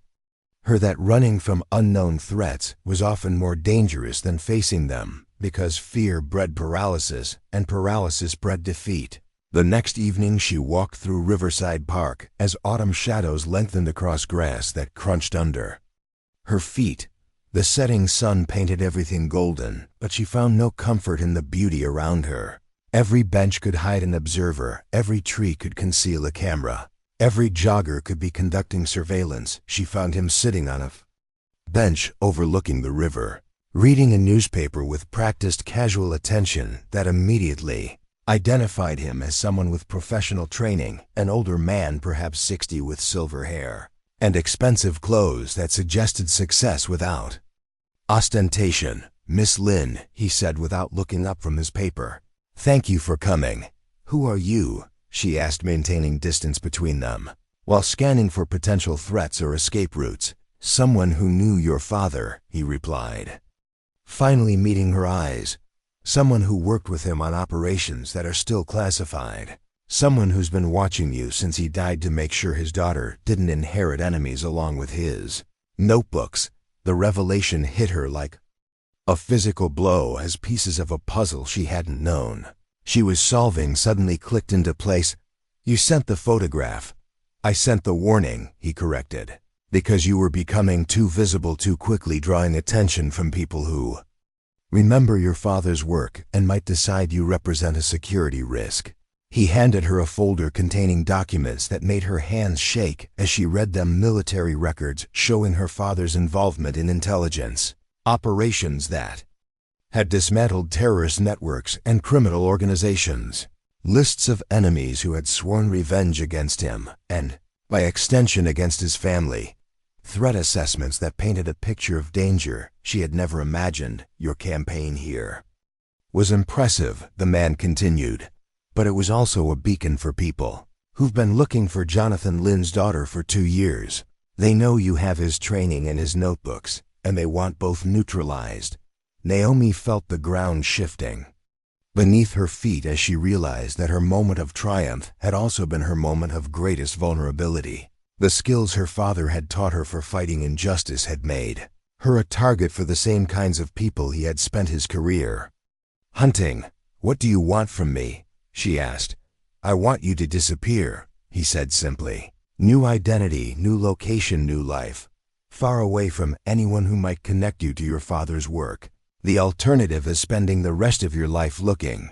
S1: her that running from unknown threats was often more dangerous than facing them, because fear bred paralysis, and paralysis bred defeat. The next evening she walked through Riverside Park as autumn shadows lengthened across grass that crunched under her feet. The setting sun painted everything golden, but she found no comfort in the beauty around her. Every bench could hide an observer, every tree could conceal a camera, every jogger could be conducting surveillance. She found him sitting on a bench overlooking the river, reading a newspaper with practiced casual attention that immediately identified him as someone with professional training, an older man, perhaps 60, with silver hair and expensive clothes that suggested success without ostentation. Miss Lin, he said without looking up from his paper. Thank you for coming. Who are you? She asked, maintaining distance between them, while scanning for potential threats or escape routes. Someone who knew your father, he replied, finally meeting her eyes. Someone who worked with him on operations that are still classified. Someone who's been watching you since he died to make sure his daughter didn't inherit enemies along with his notebooks. The revelation hit her like a physical blow, as pieces of a puzzle she hadn't known she was solving suddenly clicked into place. You sent the photograph. I sent the warning, he corrected, because you were becoming too visible too quickly, drawing attention from people who remember your father's work and might decide you represent a security risk. He handed her a folder containing documents that made her hands shake as she read them. Military records showing her father's involvement in intelligence operations that had dismantled terrorist networks and criminal organizations. Lists of enemies who had sworn revenge against him, and, by extension, against his family. Threat assessments that painted a picture of danger she had never imagined. Your campaign here was impressive, the man continued, but it was also a beacon for people who've been looking for Jonathan Lin's daughter for 2 years. They know you have his training and his notebooks, and they want both neutralized. Naomi felt the ground shifting beneath her feet as she realized that her moment of triumph had also been her moment of greatest vulnerability. The skills her father had taught her for fighting injustice had made her a target for the same kinds of people he had spent his career. "Hunting, what do you want from me?" she asked. "I want you to disappear," he said simply. "New identity, new location, new life. Far away from anyone who might connect you to your father's work. The alternative is spending the rest of your life looking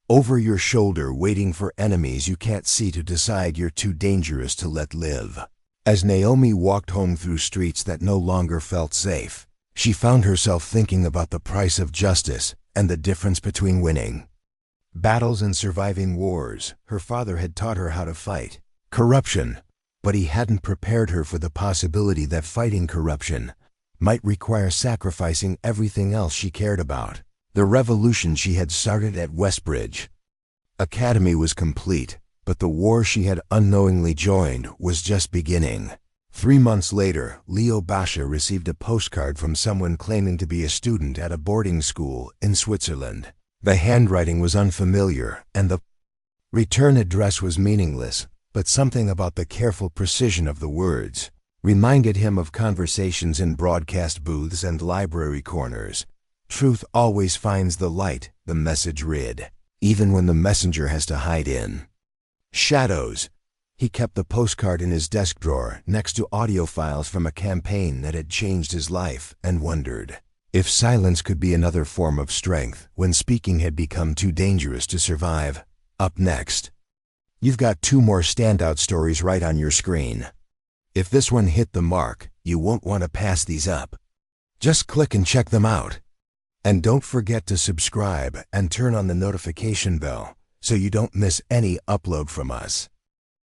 S1: over your shoulder, waiting for enemies you can't see to decide you're too dangerous to let live." As Naomi walked home through streets that no longer felt safe, she found herself thinking about the price of justice and the difference between winning battles and surviving wars. Her father had taught her how to fight corruption, but he hadn't prepared her for the possibility that fighting corruption might require sacrificing everything else she cared about. The revolution she had started at Westbridge Academy was complete, but the war she had unknowingly joined was just beginning. 3 months later, Leo Basha received a postcard from someone claiming to be a student at a boarding school in Switzerland. The handwriting was unfamiliar, and the return address was meaningless, but something about the careful precision of the words reminded him of conversations in broadcast booths and library corners. "Truth always finds the light," the message read, "even when the messenger has to hide in shadows." He kept the postcard in his desk drawer next to audio files from a campaign that had changed his life, and wondered if silence could be another form of strength when speaking had become too dangerous to survive. Up next, you've got 2 more standout stories right on your screen. If this one hit the mark, you won't want to pass these up. Just click and check them out. And don't forget to subscribe and turn on the notification bell so you don't miss any upload from us.